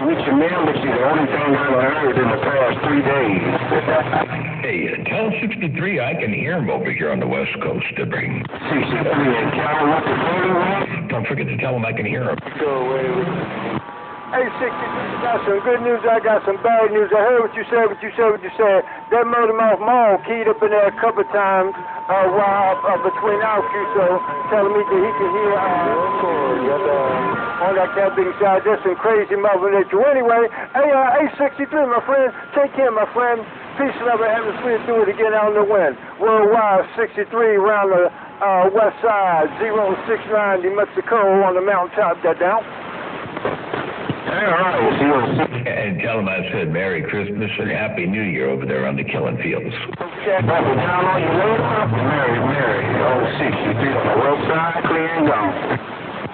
with you, man, but you're the only thing I've heard in the past 3 days. Hey, tell 63 I can hear him over here on the West Coast to bring. 63 and Cal, what the phone? Don't forget to tell him I can hear him. Go away. Hey, 63, you got some good news, I got some bad news. I heard what you said. That Motormouth Mall keyed up in there a couple times while between our few, so telling me that he can hear on that big side. That's some crazy mother nature. Anyway, hey, 63, my friend, take care, my friend. Peace and love and have a sweet do it again out in the wind. Worldwide, 63 around the west side, 069 New Mexico on the mountaintop. That down. And tell him I said Merry Christmas and Happy New Year over there on the Killing Fields. Down on your way up. Mary, old 63 on the west side, clear and gone.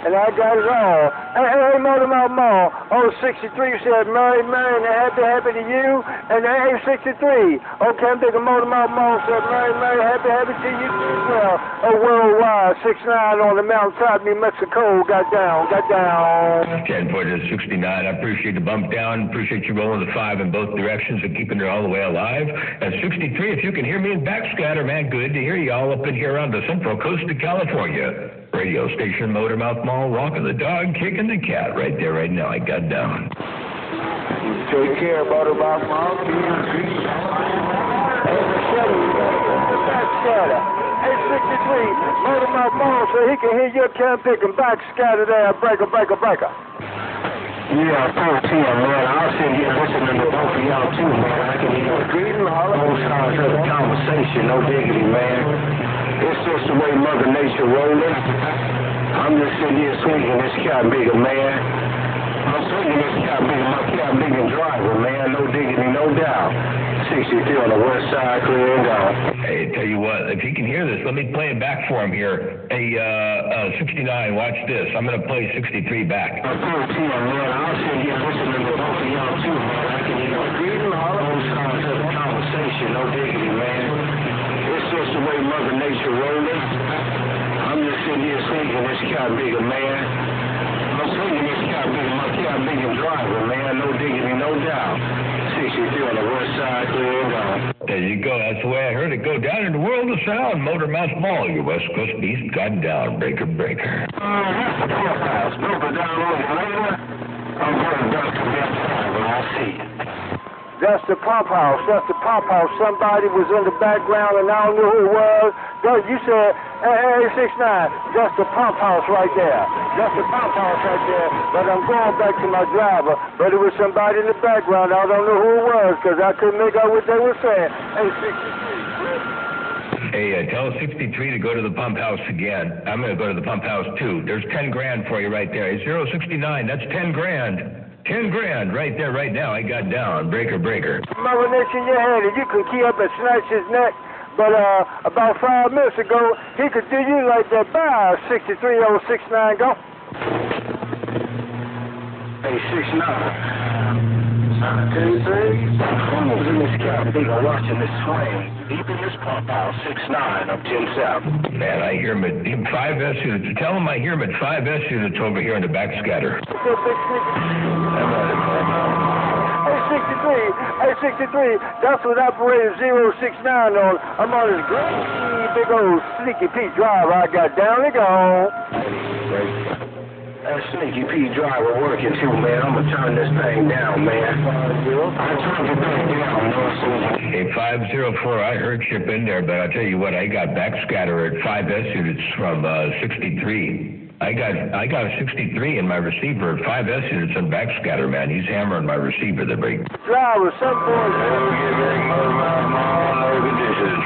And I got it all. Hey, Motormouth Mall. Oh, 63 said, Merry, and happy to you. And hey, 63. Okay, I'm thinking Motormouth Mall said, Merry, happy to you as well. Oh, worldwide, 69 on the mountaintop, New Mexico. Got down. 10 for 69. I appreciate the bump down. Appreciate you rolling the 5 in both directions and keeping it all the way alive. And 63, if you can hear me in backscatter, man, good to hear you all up in here on the Central Coast of California. Radio station, Motormouth Mall, walking the dog, kicking the cat right there, right now. I got down. Take care, Motormouth Mall. Hey, 63, Motormouth Mall, so he can hear your can pick and backscatter there. Breaker. Yeah, 14, man. I'll sit here listening to both of y'all too, man. I can hear both sides of the conversation, no diggity, man. It's just the way Mother Nature rolling. I'm just sitting here swinging this cat bigger, man. I'm swinging this cat bigger, my cat bigger driver, man. No diggity, no doubt. 63 on the west side, clear and gone. Hey, tell you what, if you can hear this, let me play it back for him here. Hey, 69, watch this. I'm going to play 63 back. 14, man. I'll sit here listening to both of y'all too, man. I can hear both sides of the conversation, no diggity, man. It's just the way Mother Nature rolling. I'm just sitting here swinging this cat bigger, man. I'm swinging this cat bigger, my cat bigger driver, man. No diggity, no doubt. 63 on the west side, clear and gone. There you go. That's the way I heard it go down in the world of sound. Motormouth Mall, your West Coast beast, got down. Breaker. That's the clubhouse. Build it down on you later. I'm going back to the outside when I see it. That's the pump house. Somebody was in the background and I don't know who it was. You said, hey, 69, that's the pump house right there. But I'm going back to my driver. But it was somebody in the background. I don't know who it was because I couldn't make out what they were saying. Hey, 63. Hey, tell 63 to go to the pump house again. I'm going to go to the pump house too. There's 10 grand for you right there. Hey, 069, that's 10 grand. 10 grand right there, right now. I got down. Breaker. Mother Nature, you had it. You can key up and snatch his neck. But about 5 minutes ago, he could do you like that. Bye, 63069. Go. Hey, 69. Who's in this cat bigger watching this swing? Deep in this pump house, 69 up 10 South. Man, I hear him at 5S units. Tell him I hear him at 5S units over here in the backscatter. Hey, 63, that's what operator 069 on. I'm on his great big old Sneaky Pete driver. I got down and gone. That Sneaky Pete driver working too, man. I'm going to turn this thing down, man. I turned it back down, man. Hey, 504, I heard you in there, but I'll tell you what, I got backscatter at 5S units from 63. I got a 63 in my receiver at 5S units on backscatter, man. He's hammering my receiver, the big. Driver, some boys.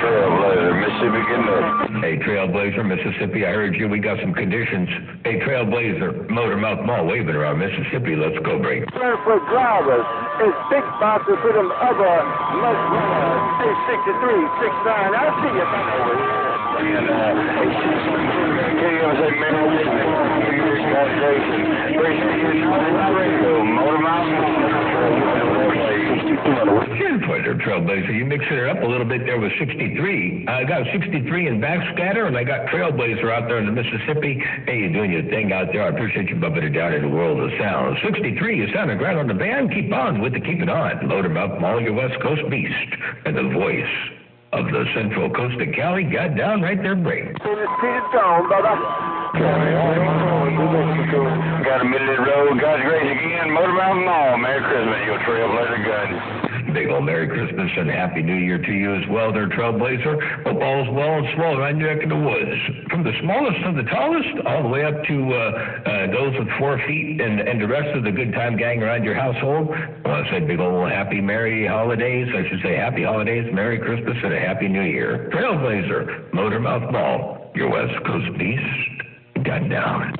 Trailblazer, Mississippi, good luck. Hey, Trailblazer, Mississippi, I heard you. We got some conditions. Hey, Trailblazer, Motormouth Mall, waving around Mississippi. Let's go, break. For drivers, it's big boxes for them other much runners. Hey, 63, 69. I see you back over here. there, Trailblazer. You mixing it up a little bit there with 63. I got 63 in Backscatter, and I got Trailblazer out there in the Mississippi. Hey, you're doing your thing out there. I appreciate you bumping it down in the world of sound. 63, you sounded great on the band. Keep on with the Keep It On. Load 'em up, all your West Coast beast, and the voice of the Central Coast of Cali got down right there, break. Peter Stone, brother. Got a middle of the road. God's grace again. Motor Mountain Mall. Merry Christmas, your Trailblazer gun. Big old Merry Christmas and Happy New Year to you as well there, Trailblazer. Hope all's well and swell around your neck of the woods. From the smallest to the tallest, all the way up to those with 4 feet and the rest of the good time gang around your household. I want to say big old happy merry holidays. I should say happy holidays, Merry Christmas, and a Happy New Year. Trailblazer, Motormouth Mall, your West Coast beast, gun down.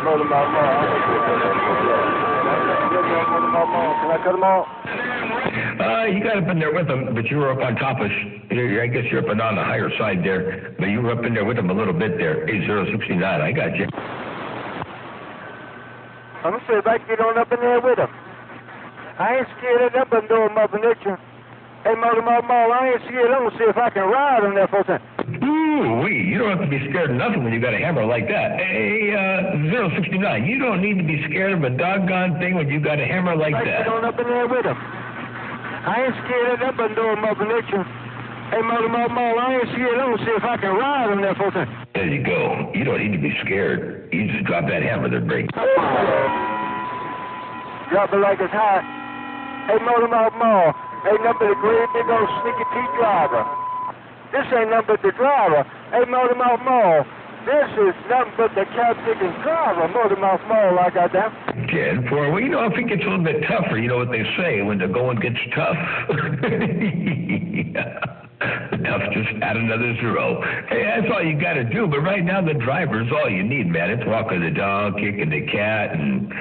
Motormouth Mall. Can I cut them off? You got up in there with them, but you were up on top of, I guess you're up and on the higher side there, but you were up in there with them a little bit there. 8069, I got you. I'm going to see if I can get on up in there with them. I ain't scared of them, but no Mother Nature. Hey, Motormouth Mall, I ain't scared. I'm going to see if I can ride on there for a time. Ooh-wee, you don't have to be scared of nothing when you got a hammer like that. Hey, 069, you don't need to be scared of a doggone thing when you got a hammer like that. Get on up in there with them. I ain't scared of them, but no Mother Nature. Hey, Motormouth Mall, I ain't scared. I'm going to see if I can ride on there for a time. There you go. You don't need to be scared. You just drop that hammer there, break. Drop it like it's hot. Hey, Motormouth Mall, ain't nothing but a great big old sneaky Pete driver. This ain't nothing but the driver. Hey, Motormouth Mall, this is nothing but the Captain driver, Motormouth Mall, I got that. 10-4. Well, you know, if it gets a little bit tougher, you know what they say, when the going gets tough. The tough just add another 0. Hey, that's all you got to do. But right now, the driver's all you need, man. It's walking the dog, kicking the cat, and,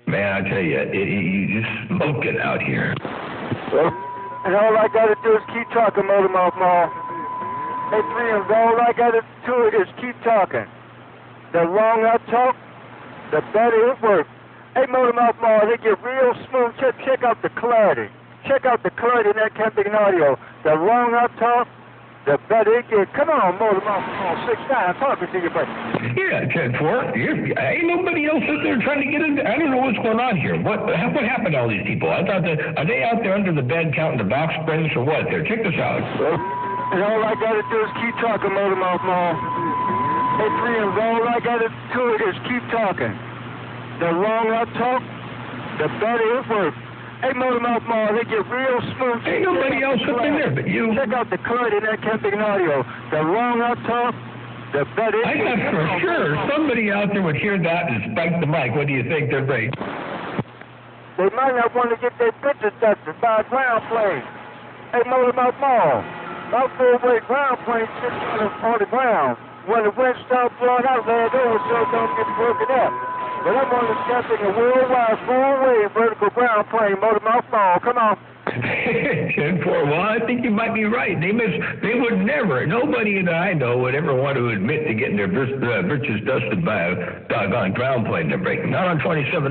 man, I tell you, you just smoking out here. And all I got to do is keep talking, Motormouth Mall. Hey, friends, all I got to do is keep talking. The longer I talk, the better it works. Hey, Motormouth Mall, they get real smooth. Check out the clarity. Check out the clarity in that camping audio. The longer I talk, the better it gets. Come on, Motormouth Mall, 6'9", talking to you, buddy. Yeah, 10-4. Ain't nobody else out there trying to get in there. I don't know what's going on here. What happened to all these people? I thought are they out there under the bed counting the box springs or what? There, check this out. And all I got to do is keep talking, Motormouth Mall. Hey, friends, all I got to do is keep talking. The longer I talk, the better it works. Hey, Motormouth Mall, they get real smooth. Ain't nobody else up in there but you. Check out the clarity in that camping audio. The longer I talk, the better it I got for sure somebody out there would hear that and spike the mic. What do you think they're right? They might not want to get their pictures dusted by a ground plane. Hey, Motormouth Mall, my full-weight ground plane sits on the ground. When the wind starts blowing out, land over so it don't get broken up. But I'm on the camping a worldwide full-weight vertical ground plane, Motormouth Mall. Come on. 10-4. Well, I think you might be right. They would never, nobody that I know would ever want to admit to getting their britches dusted by a doggone ground plane they're breaking. Not on 27.025. You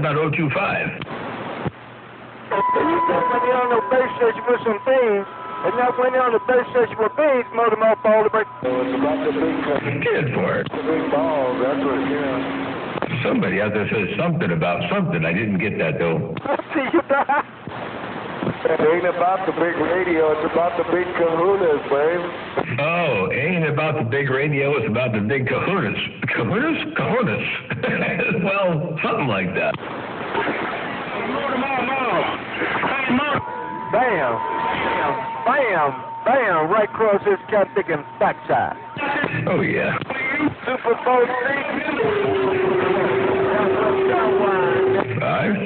when you're on the base station with some beans, and not when you're on the base station with beans, Motormouth Mall to break. It's about the big 10-4. The big balls, that's what it is. Somebody out there says something about something. I didn't get that, though. It ain't about the big radio, it's about the big kahunas, babe. Oh, ain't about the big radio, it's about the big kahunas. Kahunas? Kahunas. Well, something like that. Bam, bam, bam, right across his Captain backside. Oh, yeah. Super Bowl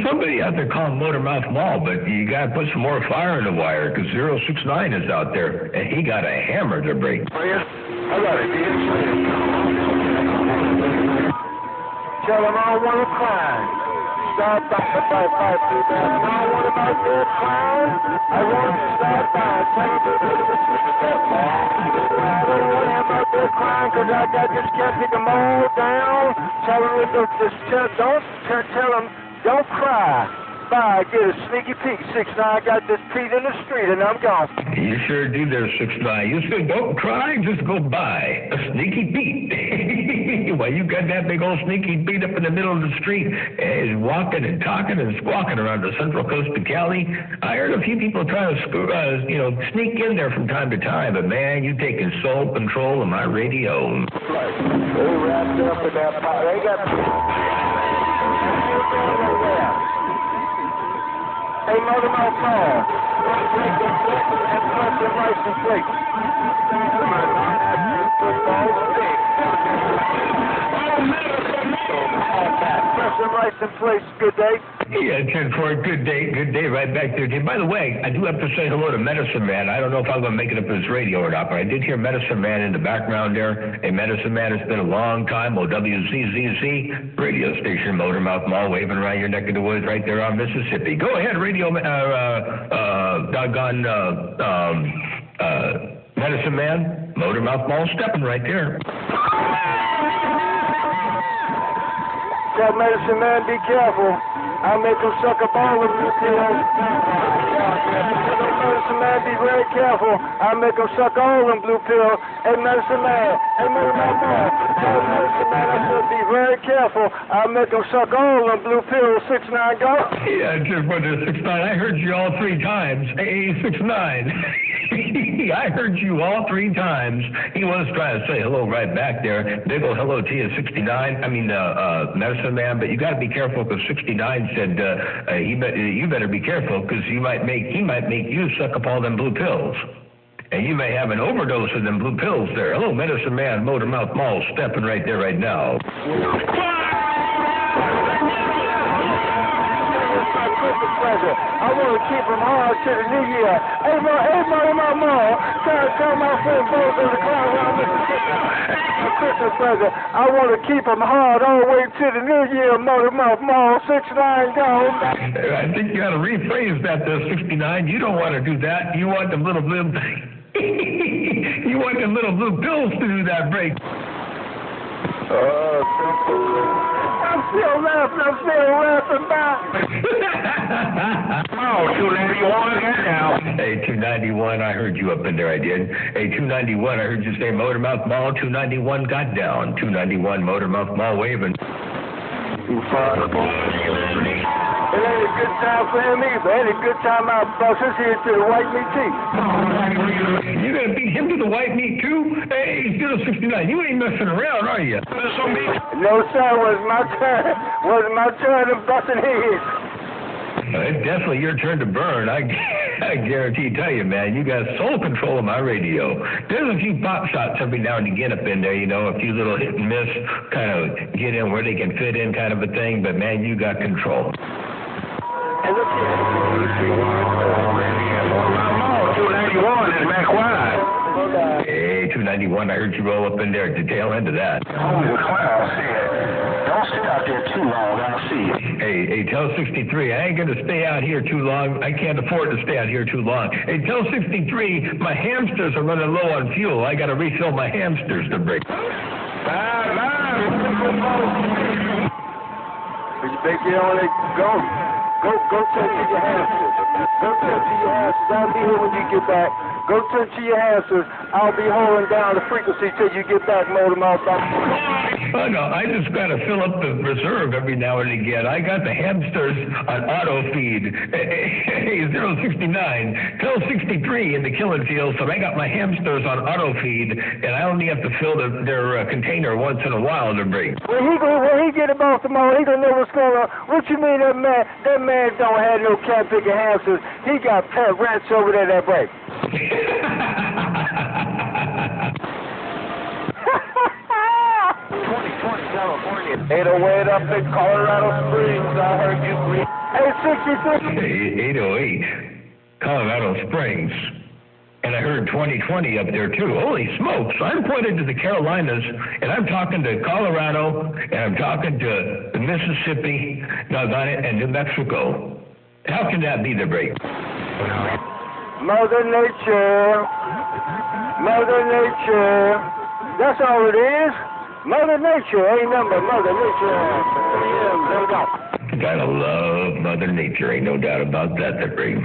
somebody out there calling Motormouth Mall, but you got to put some more fire in the wire because 069 is out there, and he got a hammer to break. I got it. Tell him I don't want to cry. Stop by. I don't want him out there crying. I want him to stop by. I don't want him out there crying because I just can't pick them all down. Tell him don't cry. by, get a sneaky peek. 6'9", got this Pete in the street, and I'm gone. You sure do there, 6'9". You said don't try, just go by. A sneaky Pete. Well, you got that big old sneaky Pete up in the middle of the street, is walking and talking and squawking around the central coast of Cali. I heard a few people trying to sneak in there from time to time, but man, you taking sole control of my radio. They wrapped up in that pot. They got... Hey, Mother Mouth Paul. And plus the license plate. Press the license plate. Good day. Yeah, 10-4, good day, right back there. By the way, I do have to say hello to Medicine Man. I don't know if I'm going to make it up his radio or not, but I did hear Medicine Man in the background there. Hey, Medicine Man, it's been a long time. WCZZ radio station, Motormouth Mall, waving around your neck of the woods right there on Mississippi. Go ahead, radio, Medicine Man, Motormouth Mall, stepping right there. Tell Medicine Man, be careful. I'll make him suck up all of blue pills. Medicine Man, be very careful. I'll make him suck all them blue pills. Hey, Medicine Man. Hey, Medicine Man. Tell Medicine Man, I said, be very careful. I'll make him suck all them blue pills. 6'9", go. Yeah, 10-4, 6'9". I heard you all 3 times. Hey, 6'9". I heard you all 3 times. He was trying to say hello right back there. Big ol' hello to you, 69. Medicine Man, but you got to be careful because 69 said you better be careful because he might make you suck up all them blue pills. And you may have an overdose of them blue pills there. Hello, Medicine Man, Motormouth Mall, stepping right there right now. I want to keep them hard to the new year. Hey, Mom, tell my friend Bo's in the car around Mississippi. A Christmas present. I want to keep them hard all the way to the new year, Motormouth Mall, 6'9", go. I think you got to rephrase that there, 69. You don't want to do that. You want them little blue... you want them little blue pills to do that break. I'm still laughing back. Oh, 291 now. Hey, 291, I heard you up in there, I did. Hey, 291, I heard you say Motormouth Mall. 291 got down. 291 Motormouth Mall waving. It ain't a good time for him either. It ain't a good time out bust his head to the white meat too. You gonna beat him to the white meat too? Hey, 069, you ain't messing around, are you? No, sir, was my turn of busting heads. It's definitely your turn to burn. I guarantee, tell you, man, you got sole control of my radio. There's a few pop shots every now and again up in there, a few little hit and miss, kind of get in where they can fit in kind of a thing, but man, you got control. Hey, look here. 291 is back wide. Hey, 291, I heard you roll up in there at the tail end of that. Holy clown said, don't sit out there too long, I'll see you. Hey, tell 63, I ain't going to stay out here too long. I can't afford to stay out here too long. Hey, tell 63, my hamsters are running low on fuel. I got to refill my hamsters to break. Big deal on it. Go tend to your hamsters. Go tend to your hamsters. I'll be here when you get back. Go tend to your hamsters. I'll be holding down the frequency till you get back, Motormouth. Oh, no, I just got to fill up the reserve every now and again. I got the hamsters on auto feed. Hey, 069, tell 63 in the killing field, so I got my hamsters on auto feed, and I only have to fill their container once in a while to break. When he get him off the mall, he gonna know what's going on. What you mean that man don't have no cat picking hamsters? He got pet rats over there that break. 2020 California. 808 up in Colorado Springs. I heard you breathe. Hey, 66. 808, Colorado Springs. And I heard 2020 up there, too. Holy smokes. I'm pointed to the Carolinas, and I'm talking to Colorado, and I'm talking to Mississippi, doggone it, and New Mexico. How can that be the break? Mother Nature. Mother Nature. That's all it is. Mother Nature. Ain't number Mother Nature. Yeah, there we go. Gotta love Mother Nature. Ain't no doubt about that, Brady.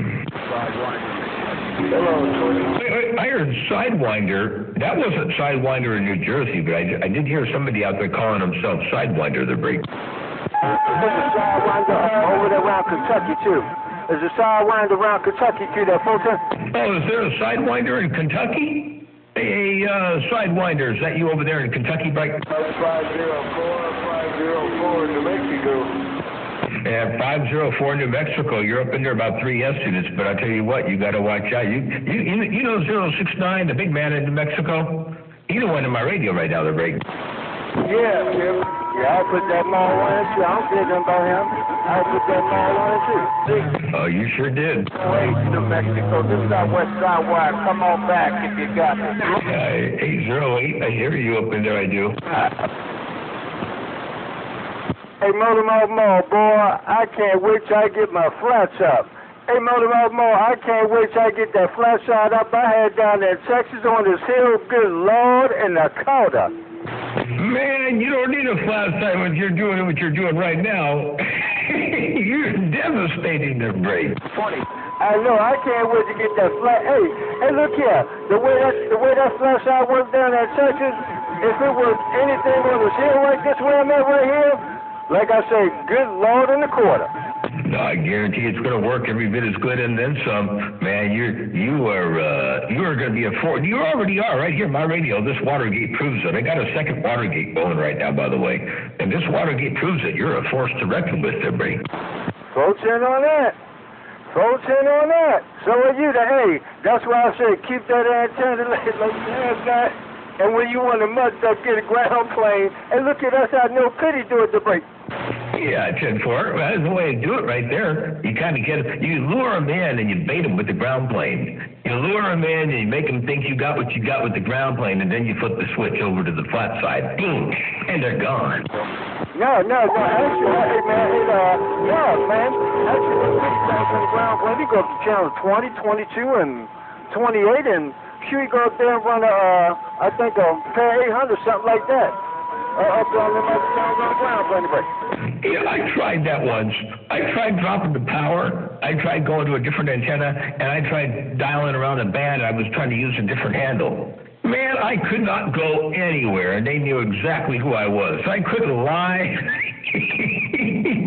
Hello, Tony. Wait, I heard Sidewinder. That wasn't Sidewinder in New Jersey, but I did hear somebody out there calling himself Sidewinder, the Brady. There's a Sidewinder over there around Kentucky, too. There's a Sidewinder around Kentucky, too, there, Fulton. Oh, is there a Sidewinder in Kentucky? Hey, Sidewinder, is that you over there in Kentucky, Bright? 504 New Mexico. Yeah, 504 New Mexico. You're up in there about 3 students, but I tell you what, you got to watch out. You know 069, the big man in New Mexico? He's the one in my radio right now, the break. Yeah, Jim. Yeah, I put that mall on it, too. I don't care nothing about him. I put that mall on it, too. See? Oh, you sure did. Hey, New Mexico. This is our West Side Wire. Come on back if you got it. 808, I hear you up in there, I do. Hey, Motor boy, I can't wait till I get my flats up. Hey, Motor I can't wait till I get that flat side up I had down there in Texas on this hill. Good Lord, in the Dakota. Man, you don't need a flat side when you're doing what you're doing right now. You're devastating the break. Funny. I know. I can't wait to get that flat. Hey, look here. The way that flat side went down there in Texas, if it was anything on this hill like this where I'm at right here, like I say, good Lord in the quarter. No, I guarantee it's going to work every bit as good and then some. Man, you are going to be a force. You already are right here on my radio. This Watergate proves it. I got a second Watergate going right now, by the way. And this Watergate proves it. You're a force to reckon with, everybody. Folks in on that. Folks in on that. So are you. Hey, that's why I say keep that antenna like you have that. And when you want to mud duck, get a ground plane. And look at us out no pity do it to break. Yeah, 10-4. That's the way to do it right there. You kind of you lure them in and you bait them with the ground plane. You lure them in and you make them think you got what you got with the ground plane, and then you flip the switch over to the flat side. Boom, and they're gone. No. Actually, hey, man, Actually, when we go to the ground plane, we go up to channel 20, 22, and 28, and sure you go up there and run I think a pair 800, something like that. Up on them other channels on the ground plane to break. Yeah, I tried that once. I tried dropping the power. I tried going to a different antenna, and I tried dialing around a band. I was trying to use a different handle. Man, I could not go anywhere, and they knew exactly who I was. I couldn't lie.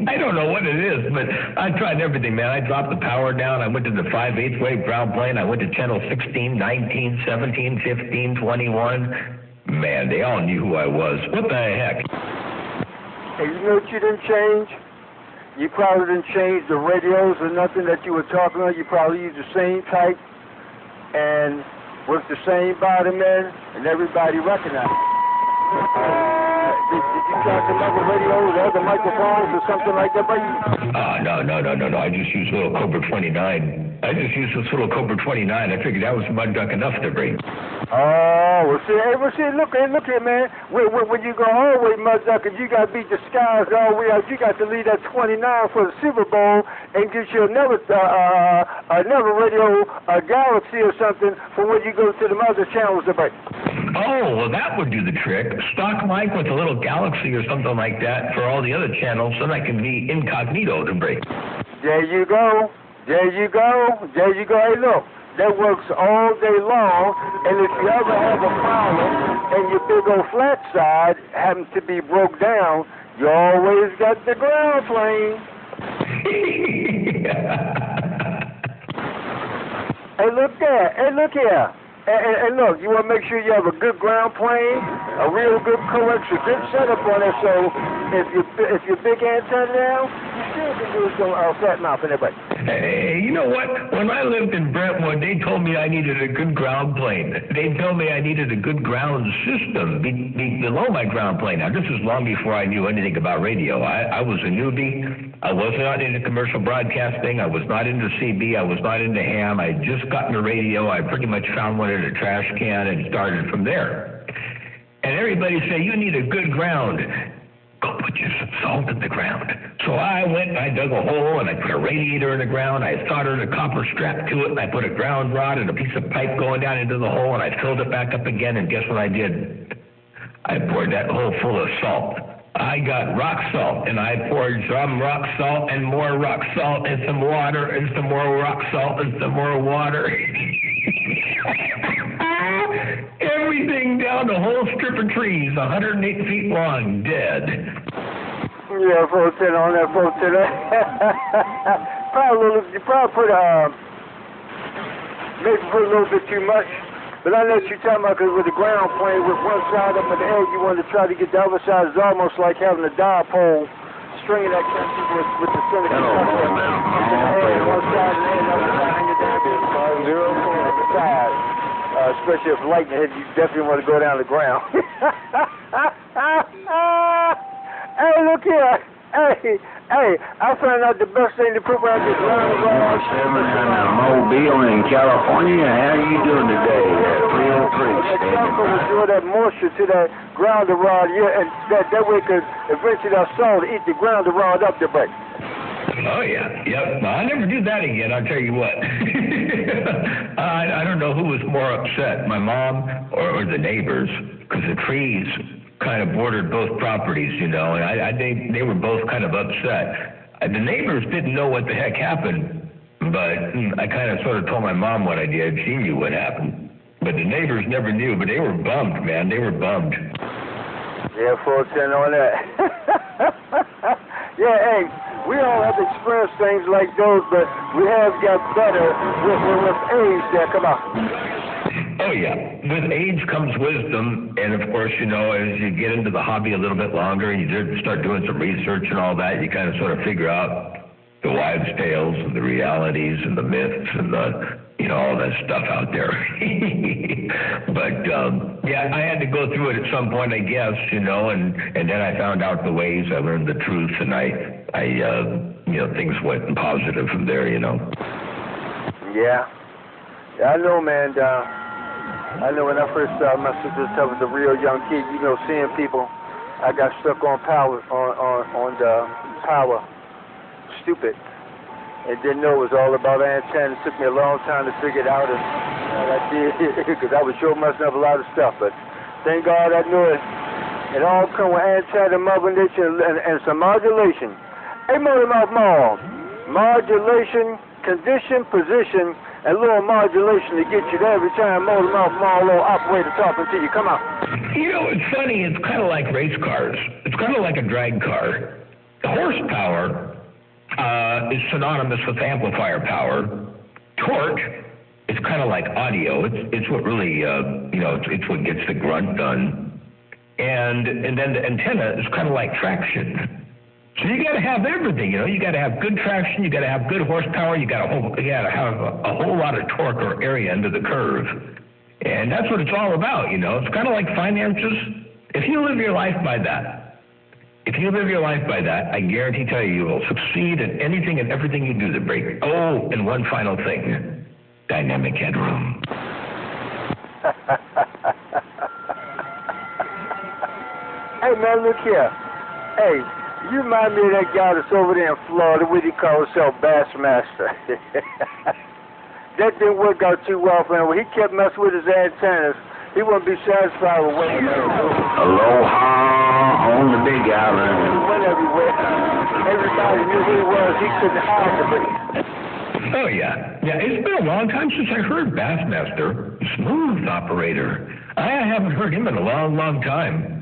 I don't know what it is, but I tried everything, man. I dropped the power down. I went to the 5/8 wave ground plane. I went to channel 16, 19, 17, 15, 21. Man, they all knew who I was. What the heck? Hey, you know what you didn't change? You probably didn't change the radios or nothing that you were talking about. You probably used the same type and with the same bottom end, and everybody recognized it. Did you try some other radios, other microphones, or something like that, buddy? No. I just used little Cobra 29. I just used this little Cobra 29. I figured that was mud duck enough to break. Oh, well, see, look here, man. When you go all the way mud duck, and you got to beat the skies all the way out, you got to leave that 29 for the Super Bowl and get you another radio, Galaxy or something for when you go to the other channels to break. Oh, well, that would do the trick. Stock mic with a little Galaxy or something like that for all the other channels, so that can be incognito to break. There you go. Hey, look, that works all day long, and if you ever have a problem and your big old flat side happens to be broke down, you always got the ground plane. Hey, look here. And look, you want to make sure you have a good ground plane, a real good coax, a good setup on it, so if your big antenna now, you still can do some flat mouth and everybody. Hey, you know what? When I lived in Brentwood, they told me I needed a good ground plane. They told me I needed a good ground system below my ground plane. Now, this is long before I knew anything about radio. I was a newbie. I was not into commercial broadcasting. I was not into CB. I was not into ham. I had just gotten a radio. I pretty much found one in a trash can and started from there. And everybody said, you need a good ground. Go put you some salt in the ground. So I went and I dug a hole and I put a radiator in the ground. I soldered a copper strap to it and I put a ground rod and a piece of pipe going down into the hole and I filled it back up again, and guess what I did? I poured that hole full of salt. I got rock salt, and I poured some rock salt and more rock salt and some water and some more rock salt and some more water. Everything down the whole strip of trees, 108 feet long, dead. Yeah, 410 on that 410. You probably put maybe put a little bit too much. But I know what you're talking about, because with the ground plane, with one side up at the edge, you want to try to get the other side. It's almost like having a dipole stringing that country with the center. One side and then the other side, and you're down there. 0 side. Especially if lightning hit, you definitely want to go down the ground. Hey, look here. Hey, I found out the best thing to put around this ground rod. 7 in Mobile in California. How you doing today? Real priest. Draw that moisture to that ground rod, yeah, and that way could eventually that salt eat the ground rod up the break. Oh, yeah. Yep. Well, I'll never do that again, I'll tell you what. I don't know who was more upset, my mom or the neighbors, because the trees kind of bordered both properties, you know, and they were both kind of upset. The neighbors didn't know what the heck happened, but I kind of sort of told my mom what I did. She knew what happened. But the neighbors never knew, but they were bummed, man. They were bummed. Yeah, 410 on that. Yeah, hey, we all have experienced things like those, but we have got better with age there. Come on. Oh, yeah. With age comes wisdom, and of course, you know, as you get into the hobby a little bit longer and you start doing some research and all that, you kind of sort of figure out the wives' tales and the realities and the myths and the, you know, all that stuff out there. But, yeah, I had to go through it at some point, I guess, you know, and then I found out the ways, I learned the truth, and I you know, things went positive from there, you know. Yeah. I know, man. I know when I first started, my sister was a real young kid, you know, seeing people. I got stuck on power, on the power, stupid, and didn't know it was all about antennas. It took me a long time to figure it out, and I did, because I was sure messing up a lot of stuff, but thank God I knew it. It all come with antenna, mother nature, and some modulation. Hey, Mouth Mall, modulation, condition, position, and a little modulation to get you there every time Mouth Mall little operator talking to you. Come on. You know, it's funny. It's kind of like race cars. It's kind of like a drag car. The horsepower is synonymous with amplifier power. Torque is kind of like audio. It's what really, you know, it's what gets the grunt done. And then the antenna is kind of like traction. So you got to have everything, you know. You got to have good traction. You got to have good horsepower. You got to have a whole lot of torque or area under the curve, and that's what it's all about, you know. It's kind of like finances. If you live your life by that, I guarantee tell you will succeed in anything and everything you do to break. Oh, and one final thing: dynamic headroom. Hey man, look here. Hey. You remind me of that guy that's over there in Florida, what he calls himself Bassmaster. That didn't work out too well for him. When he kept messing with his antennas, he wouldn't be satisfied with what he was doing. Aloha on the Big Island. He went everywhere. Everybody knew who he was. He couldn't hide the bait. Oh, yeah. Yeah, it's been a long time since I heard Bassmaster, smooth operator. I haven't heard him in a long, long time.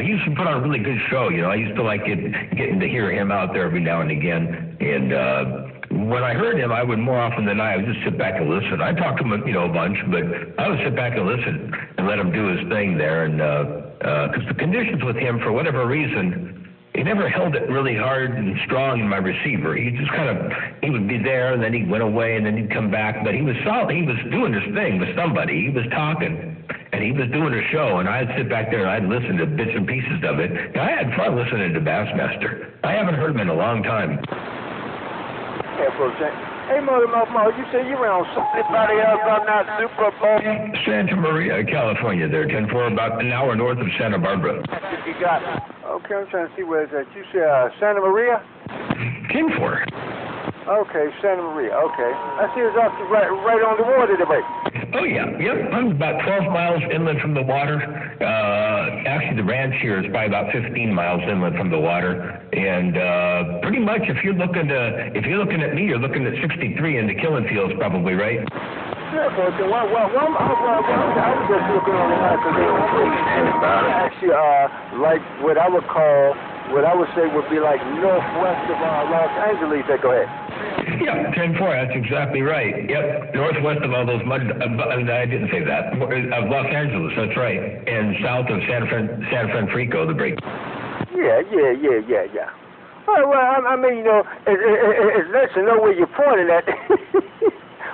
He used to put on a really good show, you know. I used to like getting to hear him out there every now and again. And when I heard him, I would more often than not, I would just sit back and listen. I talked to him, you know, a bunch, but I would sit back and listen and let him do his thing there. And because the conditions with him, for whatever reason, he never held it really hard and strong in my receiver. He just he would be there, and then he went away, and then he'd come back. But he was solid. He was doing his thing with somebody. He was talking, and he was doing a show, and I'd sit back there, and I'd listen to bits and pieces of it. And I had fun listening to Bassmaster. I haven't heard him in a long time. Hey, Mouth Mall, you say you're around somebody else on that Super Bowl? Santa Maria, California, there, 10-4, about an hour north of Santa Barbara. You got it. Okay, I'm trying to see where it's at. You say Santa Maria? 10-4. Okay, Santa Maria. Okay, I see it's off right on the water today. Oh, yeah. Yep. I'm about 12 miles inland from the water. Actually, the ranch here is probably about 15 miles inland from the water. And pretty much, if you're looking at me, you're looking at 63 in the Killing Fields, probably, right? Yeah, but I was just looking on the map because actually, like what I would say would be like northwest of Los Angeles. Go ahead. Yeah, 10-4, that's exactly right. Yep, northwest of all those I didn't say that, of Los Angeles, that's right, and south of San Francisco, the break. Yeah. Well, I mean, you know, it's nice to know where you're pointing at.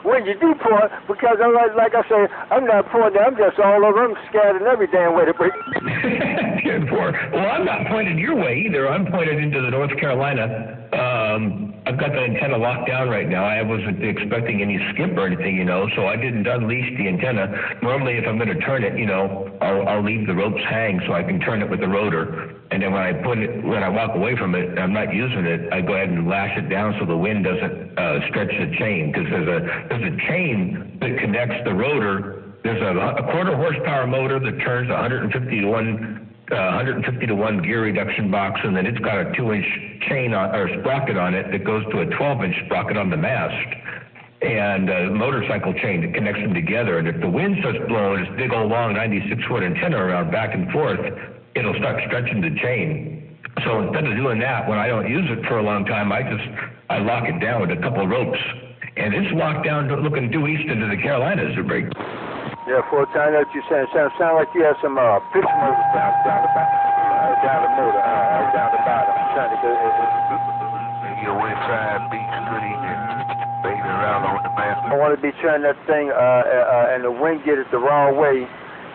When you do point, because like I say, I'm not pointing, I'm just all over, I'm scattered every damn way to break. 10-4. Well, I'm not pointed your way either. I'm pointed into the North Carolina. I've got the antenna locked down right now. I wasn't expecting any skip or anything, you know, so I didn't unleash the antenna. Normally, if I'm going to turn it, you know, I'll leave the ropes hang so I can turn it with the rotor. And then when I walk away from it, I'm not using it, I go ahead and lash it down so the wind doesn't stretch the chain, because there's a chain that connects the rotor. There's a quarter horsepower motor that turns 150 to 1 gear reduction box, and then it's got a 2-inch chain or sprocket on it that goes to a 12-inch sprocket on the mast, and a motorcycle chain that connects them together. And if the wind starts blowing this big old long 96-foot antenna around back and forth, it'll start stretching the chain. So instead of doing that, when I don't use it for a long time, I lock it down with a couple of ropes. And it's locked down looking due east into the Carolinas to break. Yeah, for a time that you're saying, sound like you have some pitch motors down the bottom. Trying to get Your Westside Beach, good evening. Baby around on the man. I want to be turning that thing and the wind get it the wrong way.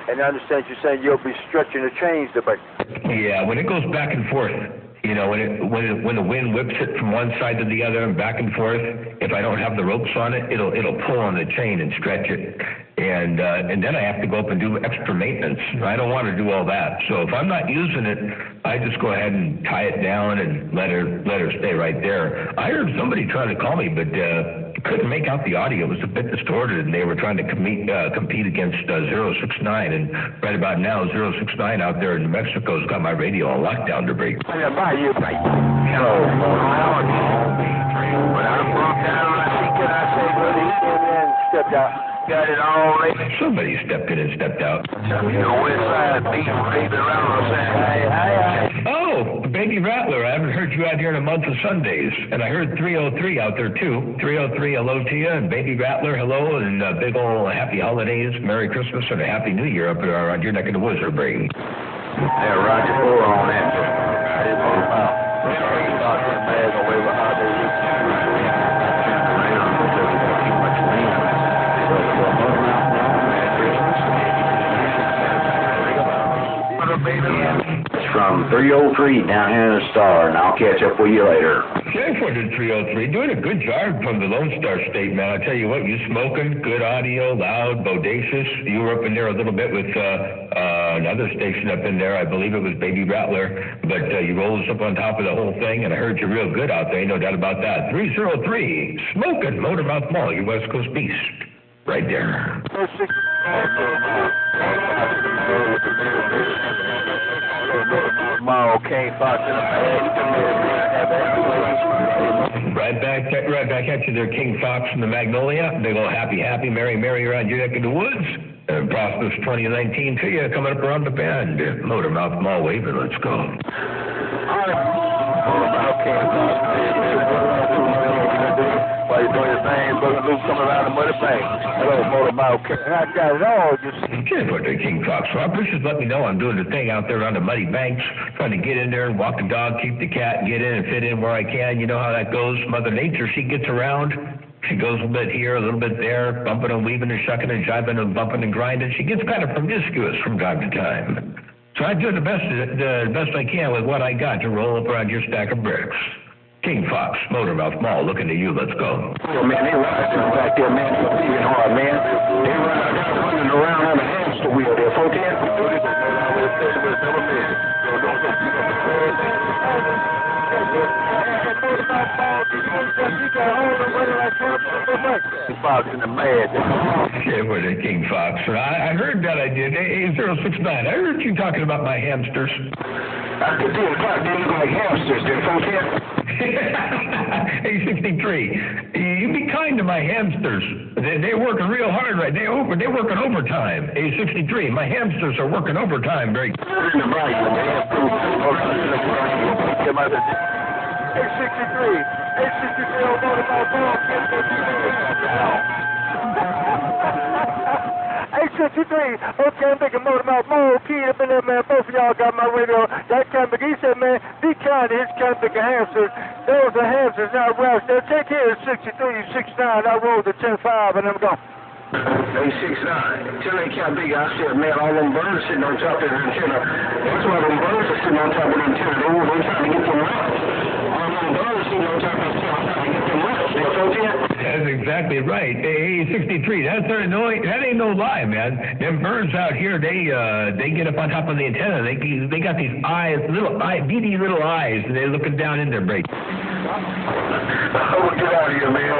And I understand you're saying you'll be stretching the chains to break. Yeah, when it goes back and forth, you know, when the wind whips it from one side to the other and back and forth, if I don't have the ropes on it, it'll pull on the chain and stretch it. And then I have to go up and do extra maintenance. I don't want to do all that. So if I'm not using it, I just go ahead and tie it down and let her stay right there. I heard somebody trying to call me, but couldn't make out the audio. It was a bit distorted, and they were trying to compete against 069. And right about now, 069 out there in New Mexico's got my radio on lockdown to break. Yeah, bye, you. Hello, when I broke down, I say, buddy, And stepped out. got it all late. Somebody stepped in and stepped out. Your Westside Beach, baby around, saying, hey. Oh, Baby Rattler, I haven't heard you out here in a month of Sundays. And I heard 303 out there, too. 303, hello to you. And Baby Rattler, hello. And big old happy holidays, Merry Christmas, and a Happy New Year up around your neck of the woods, Brady. Yeah, Roger, hold on that. From 303 down here in the Star, and I'll catch up with you later. Jennifer did 303, doing a good job from the Lone Star State, man. I tell you what, you smoking, good audio, loud, bodacious. You were up in there a little bit with another station up in there. I believe it was Baby Rattler, but you rolled us up on top of the whole thing, and I heard you real good out there, no doubt about that. 303, smoking, Motormouth Mall, your West Coast beast, right there. Right back at you there, King Fox from the Magnolia. Big old happy, merry around your neck of the woods. And prosperous 2019 to you, coming up around the bend. Motormouth Mall waving, let's go. While you're doing your thing, Brother Luke coming around the muddy bank. Hello, Motormouth. I got it all. King Fox. Well, just let me know I'm doing the thing out there on the muddy banks, trying to get in there and walk the dog, keep the cat, get in and fit in where I can. You know how that goes. Mother Nature, she gets around. She goes a little bit here, a little bit there, bumping and weaving and shucking and jiving and bumping and grinding. She gets kind of promiscuous from time to time. So I do the best I can with what I got to roll up around your stack of bricks. King Fox, Motormouth Mall, looking to you. Let's go. Oh, man, they ride back there, man. It's even hard, man. They running around on a hamster wheel there. 410? Fox and the Mad. Yeah, with the King Fox. I heard that I did. Hey, 069, I heard you talking about my hamsters. I could do it, they look like hamsters, did folks here? Hey, 63, you be kind to my hamsters. They're working real hard right now. They're working overtime. Hey, 63, my hamsters are working overtime. Very. Hey, 63, old motorball ball. Hey, 63, okay, I'm thinking motorball ball. Kid up in there, man. Both of y'all got my radio. That Ken McGee said, man, be kind to his Ken McGee hamsters. Those are hamsters, not rats. They'll take care of 63, 69. I rolled the 10-5, and I'm gone. Hey, 6'9". Tell that cat big, I said, man, all them birds sitting on top of the antenna. That's why them birds are sitting on top of the antenna. They're trying to get them nuts. All them birds sitting on top of the antenna trying to get them nuts. You know what I'm saying? That's exactly right. Hey, 63, that ain't no lie, man. Them birds out here, they get up on top of the antenna. They got these eyes, beady little eyes, and they're looking down in their break. I will get out of here, man.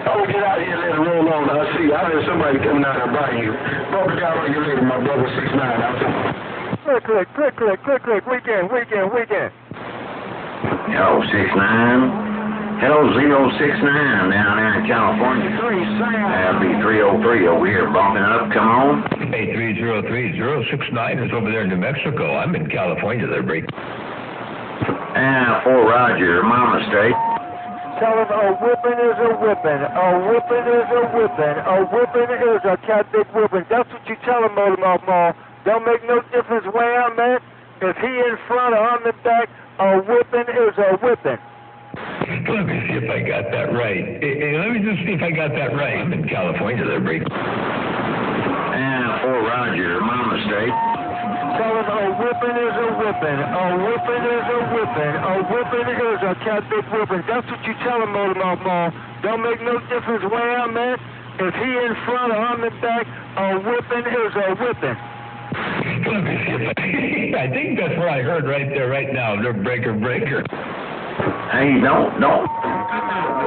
I will get out of here and let it roll on. I see. I heard somebody coming out and buying you. Bump it down on you later, my brother 6'9". I'll see. Click. Weekend. Hello, 6'9". Hello, 069 down there in California. That'll be 303 over here bumping up. Come on. Hey, 303, 069 is over there in New Mexico. I'm in California. They're break. For Roger, my mistake. Tell him a whipping is a whipping. A whipping is a whipping. A whipping is a cat big whipping. That's what you tell him, Motormouth Mall. Don't make no difference where I'm at. If he in front or I'm in back, a whipping is a whipping. Let me see if I got that right. Hey, let me just see if I got that right. I'm in California. They're break. For Roger, my mistake. Tell him a whipping is a whipping. A whipping is a whipping. A whipping is a cat big whipping. That's what you tell him, Motormouth Mall. Don't make no difference where I'm at. If he in front or I'm in back, a whipping is a whipping. Let me see if I think that's what I heard right there, right now. They're breaker. Hey, don't.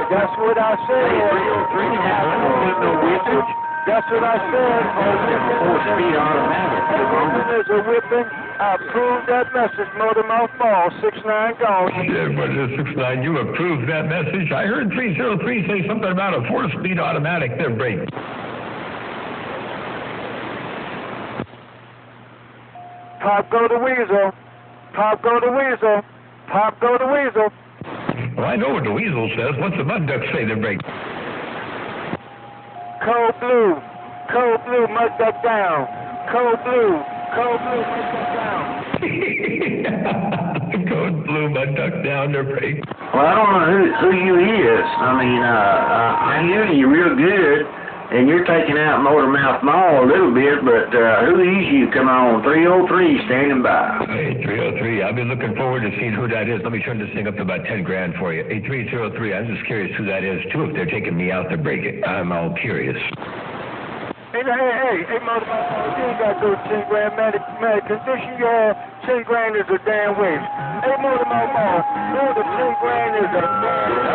That's what I said. That's what I said. Four-speed automatic. A whipping is a whipping. I approved that message, Motormouth Ball, 6'9" gone. Yeah, but 6'9", you approved that message. I heard 303 say something about a 4-speed automatic. They're break. Pop go to Weasel. Pop go to Weasel. Pop go to Weasel. Well, I know what the weasel says. What's the mud duck say? They're break. Cold blue, mud duck down. Cold blue, mud duck down. Code blue, mud duck down, they're break. Well, I don't know who you is. I mean, I hear you real good, and you're taking out Motormouth Mall a little bit, but who is you? Come on, 303 standing by. Hey, 303, I've been looking forward to seeing who that is. Let me turn this thing up to about 10 grand for you. Hey, 303, I'm just curious who that is, too, if they're taking me out to break it. I'm all curious. Hey, Motormouth Mall, you ain't got those 10 grand, man. Condition you have, 10 grand is a damn waste. Hey, Motormouth Mall, know the 10 grand is a damn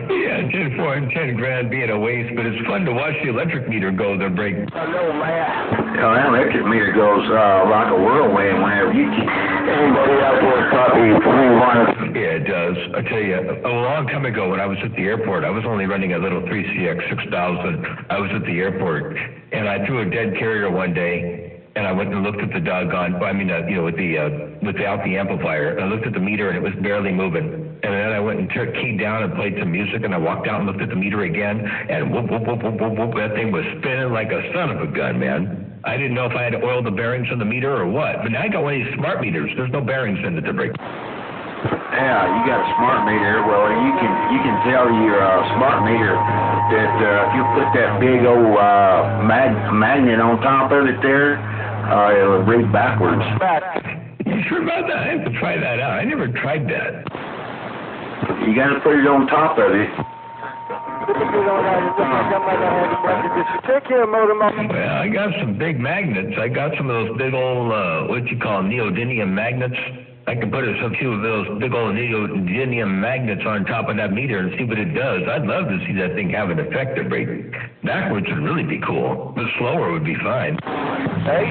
Yeah, 10 for and 10 grand being a waste, but it's fun to watch the electric meter go. They're break. Hello, man. That electric meter goes like a whirlwind whenever you keep anybody out there copy 21. Yeah, it does. I tell you, a long time ago when I was at the airport, I was only running a little 3CX 6000. I was at the airport, and I threw a dead carrier one day. And I went and looked at the doggone, without the amplifier. I looked at the meter and it was barely moving. And then I went and keyed down and played some music, and I walked out and looked at the meter again, and whoop, whoop, whoop, whoop, whoop, whoop, that thing was spinning like a son of a gun, man. I didn't know if I had to oil the bearings in the meter or what. But now I got one of these smart meters. There's no bearings in it to break. Yeah, you got a smart meter. Well, you can tell your smart meter that if you put that big old magnet on top of it there, it'll read backwards. You sure about that? I have to try that out. I never tried that. You got to put it on top of it. Take care, Motormouth. Well, I got some big magnets. I got some of those big old, what you call them, neodymium magnets. I can put a few of those big old neodymium magnets on top of that meter and see what it does. I'd love to see that thing have an effect that break. Backwards would really be cool, but slower would be fine. Hey?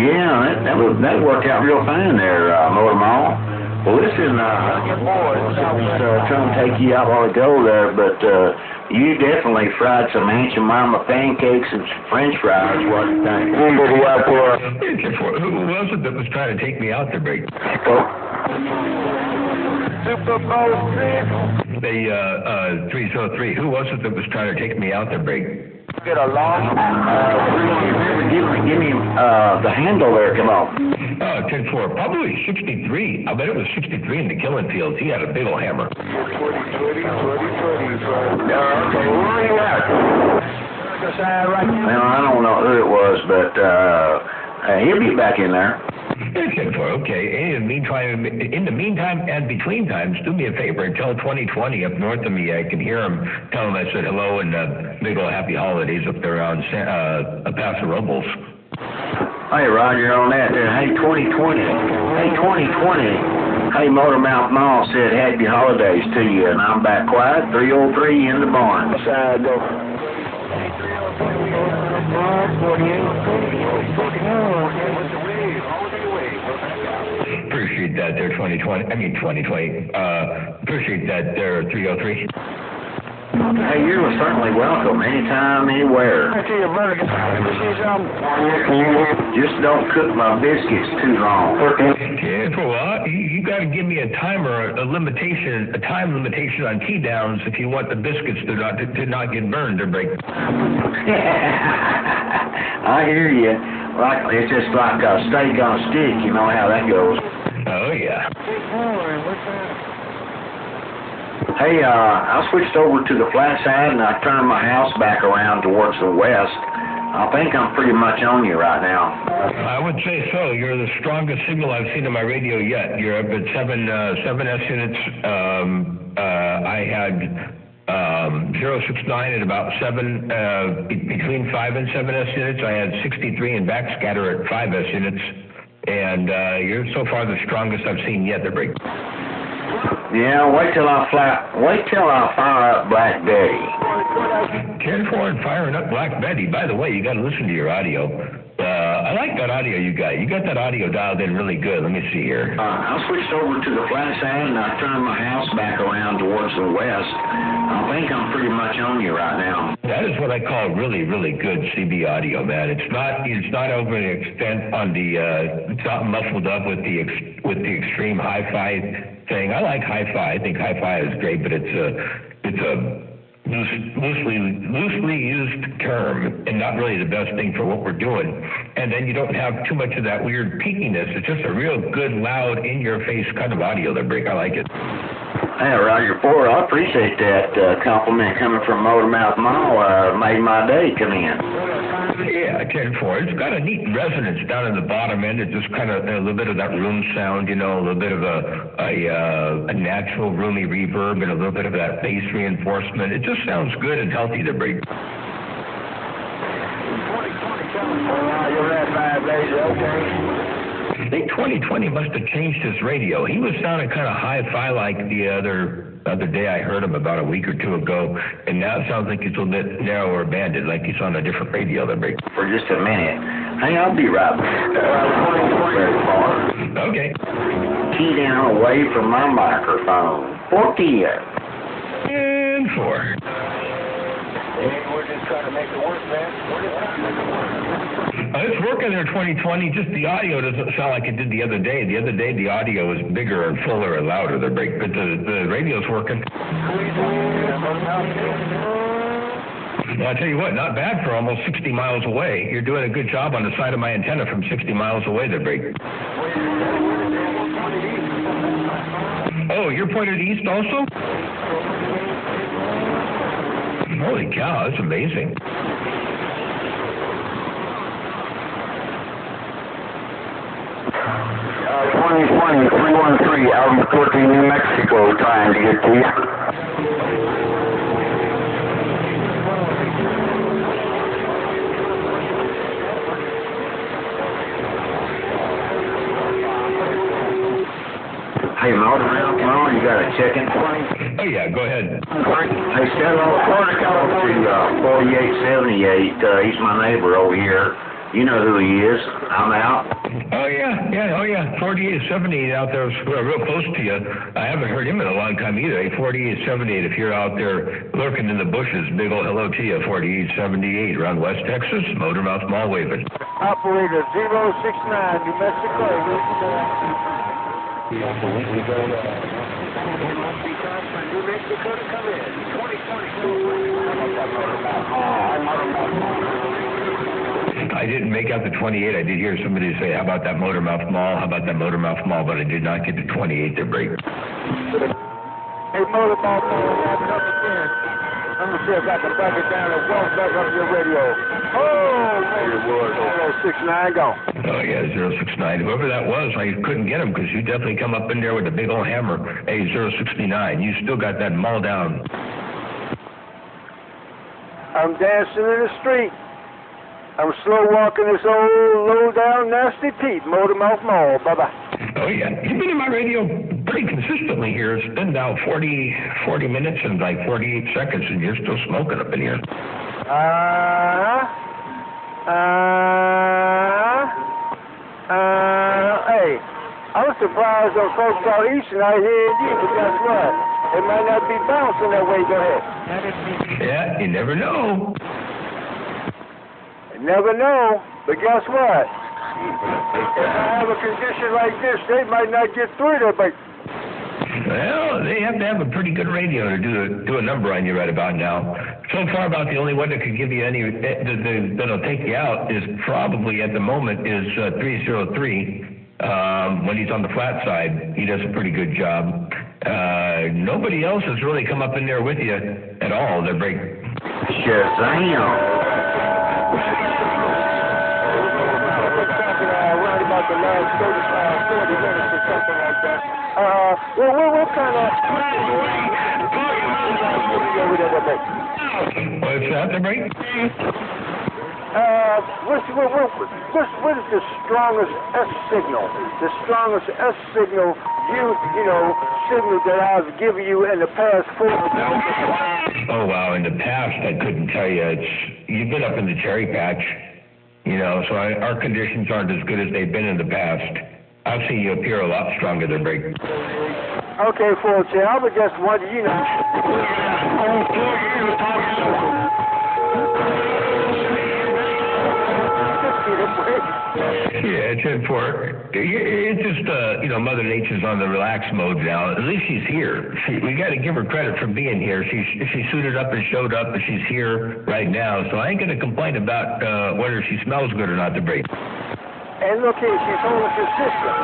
Yeah, that worked out real fine there, Motor Mall. Well, listen, I was trying to take you out a while ago there, but you definitely fried some Aunt Jemima pancakes and some French fries. What do you think? Who was it that was trying to take me out there, break? Super Bowl VI. The 303. Who was it that was trying to take me out there, break? Get along. Give me the handle there. Come on. 10-4. Probably 63. I bet it was 63 in the killing fields. He had a big old hammer. 20. Okay, where are you at? Well, I don't know who it was, but he'll be back in there. 10-4. Okay. In the meantime and between times, do me a favor and tell 2020 up north of me. I can hear him. Tell him I said hello and big old happy holidays up there around Paso Robles. Hey, Roger, on that there. Hey, 2020. Hey, 2020. Hey, Motormouth Mall said happy holidays to you, and I'm back quiet. 303 in the barn. Side though. Appreciate that there, 2020. I mean, 2020. Appreciate that there, 303. Hey, you are certainly welcome. Anytime, anywhere. I see your brother. Can you see something? Just don't cook my biscuits too long. Yeah, for what? You got to give me a timer, a limitation, a time limitation on key downs if you want the biscuits to not get burned or break. I hear you. Like it's just like a steak on a stick. You know how that goes. Oh yeah. Hey, I switched over to the flat side and I turned my house back around towards the west. I think I'm pretty much on you right now. I would say so. You're the strongest signal I've seen on my radio yet. You're up at 7 S units. I had 069 at about 7, between 5 and 7 S units. I had 63 in backscatter at 5 S units. And you're so far the strongest I've seen yet, the break. Yeah, wait till I fire up Black Betty. 10-4 and firing up Black Betty. By the way, you got to listen to your audio. I like that audio you got. You got that audio dialed in really good. Let me see here. I switched over to the flat side and I turned my house back around towards the west. I think I'm pretty much on you right now. That is what I call really, really good CB audio, man. It's not over the extent on the. It's not muffled up with the extreme hi-fi thing. I like hi-fi. I think hi-fi is great, but it's a loosely used term and not really the best thing for what we're doing. And then you don't have too much of that weird peakiness. It's just a real good, loud, in-your-face kind of audio that break. I like it. Hey, Roger Ford, I appreciate that compliment coming from Motormouth Mall. Made my day come in. Yeah, 10-4. It's got a neat resonance down in the bottom end. It's just kind of a little bit of that room sound, you know, a little bit of a natural roomy reverb and a little bit of that bass reinforcement. It just sounds good and healthy to break. You're at 5 days, okay. I think 2020 must have changed his radio. He was sounding kind of hi-fi like the other day I heard him about a week or two ago, and now it sounds like he's a little bit narrower banded, like he's on a different radio that break. For just a minute. Hey, I'll be right back. Very far. Okay. Key down away from my microphone. 40. And 4. We're just trying to make it work, man. It's working there 2020, just the audio doesn't sound like it did the other day. The other day, the audio was bigger and fuller and louder, but the radio's working. Well, I'll tell you what, not bad for almost 60 miles away. You're doing a good job on the side of my antenna from 60 miles away there, Break. Oh, you're pointed east also? Holy cow, that's amazing. 2020, 313, Albuquerque, New Mexico, trying to get to you. going on? You got a chicken for me? Oh, yeah, go ahead. Hey, send on to 4878. He's my neighbor over here. You know who he is. I'm out. Oh, yeah. 4878 out there, real close to you. I haven't heard him in a long time either. Hey, 4878, if you're out there lurking in the bushes, big ol' hello to you. 4878 around West Texas, Motormouth Mall waving. Operator 069, New Mexico. New Mexico to come in. 2020. I didn't make out the 28. I did hear somebody say, how about that Motormouth Mall? How about that Motormouth Mall? But I did not get the 28 to break. Hey, Motormouth Mall, I'm coming in. I'm going to see if I can back it down and walk back up your radio. Oh, man, it was 069 gone. Oh, yeah, 069. Whoever that was, I couldn't get him because you definitely come up in there with a big old hammer. Hey, 069, you still got that mall down. I'm dancing in the street. I'm slow walking this old low-down nasty Pete, Motormouth Mall. Bye-bye. Oh, yeah. You've been in my radio pretty consistently here. It's been now 40 minutes and like 48 seconds, and you're still smoking up in here. Hey, I was surprised when folks out east and I hear you, but guess what? It might not be bouncing that way. Go ahead. Yeah, you never know. You never know, but guess what? If I have a condition like this, they might not get through there, but... Well, they have to have a pretty good radio to do a number on you right about now. So far, about the only one that could give you any that'll take you out is probably at the moment is 303. When he's on the flat side, he does a pretty good job. Nobody else has really come up in there with you at all. They're break. Shazam! The last 40 minutes or something like that. What kind of... What's that, the break? What is the strongest S signal? The strongest S signal signal that I've given you in the past 4 minutes? Oh, wow. In the past, I couldn't tell you. You've been up in the cherry patch. So our conditions aren't as good as they've been in the past. I've seen you appear a lot stronger than break. Okay, folks, I was just wondering, Yeah, it's in for it's just Mother Nature's on the relaxed mode now. At least she's here. We got to give her credit for being here. She suited up and showed up, and she's here right now. So I ain't gonna complain about whether she smells good or not to break. And look here, she's holding consistent.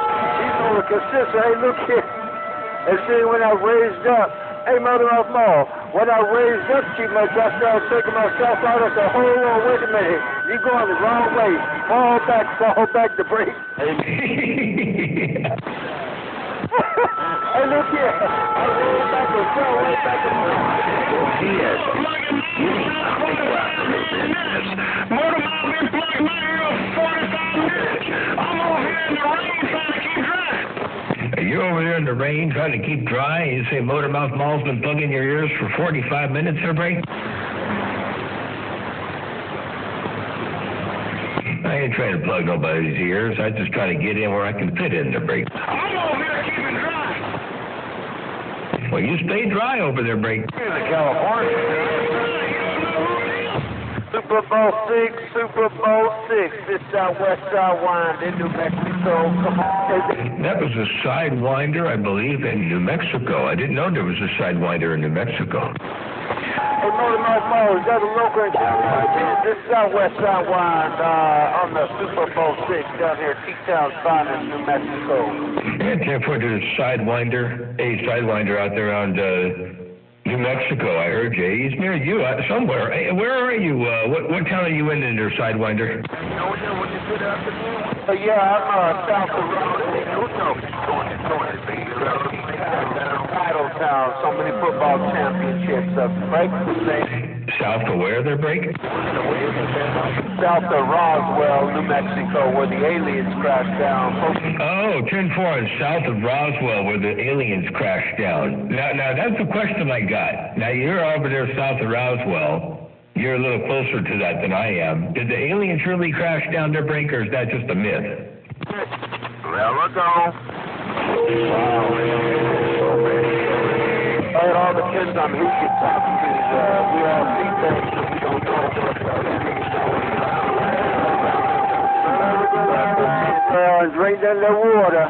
Hey, look here. And see, when I raised up, hey, Motormouth Mall, when I raised up too much, I started taking myself out. I said, hold on, wait a minute. You're going the wrong way. Fall back to break. Hey, look here. I rolled back and fell way back and Motormouth been plugging my ear for 45 minutes. I'm over here in the rain trying to keep dry. You're over there in the rain trying to keep dry, and you say Motormouth Mall's been plugging your ears for 45 minutes or break? I ain't trying to plug nobody's ears. I'm just trying to get in where I can fit in the break. I'm over here keeping dry. Well, you stay dry over there, break. California. Super Bowl 6, this Southwest Sidewinder in New Mexico. Come on. That was a Sidewinder, I believe, in New Mexico. I didn't know there was a Sidewinder in New Mexico. Hey, Motormouth Mall, is that a local insurance? This Southwest Sidewinder on the Super Bowl 6 down here, T-Town, in New Mexico. Yeah, 10 foot is Sidewinder, a Sidewinder out there on New Mexico. I heard you. He's near you somewhere. Hey, where are you? What town are you in there, Sidewinder? Yeah, I'm south of Titletown. So many football championships up, right? south of where they're breaking? South of Roswell, New Mexico, where the aliens crashed down. Oh, 10-4 is south of Roswell, where the aliens crashed down. Now that's the question I got. Now, you're over there south of Roswell. You're a little closer to that than I am. Did the aliens really crash down their break, or is that just a myth? Well, let's go. And all the kids on who you talk to, we all see things that we don't talk to. Drink in the water.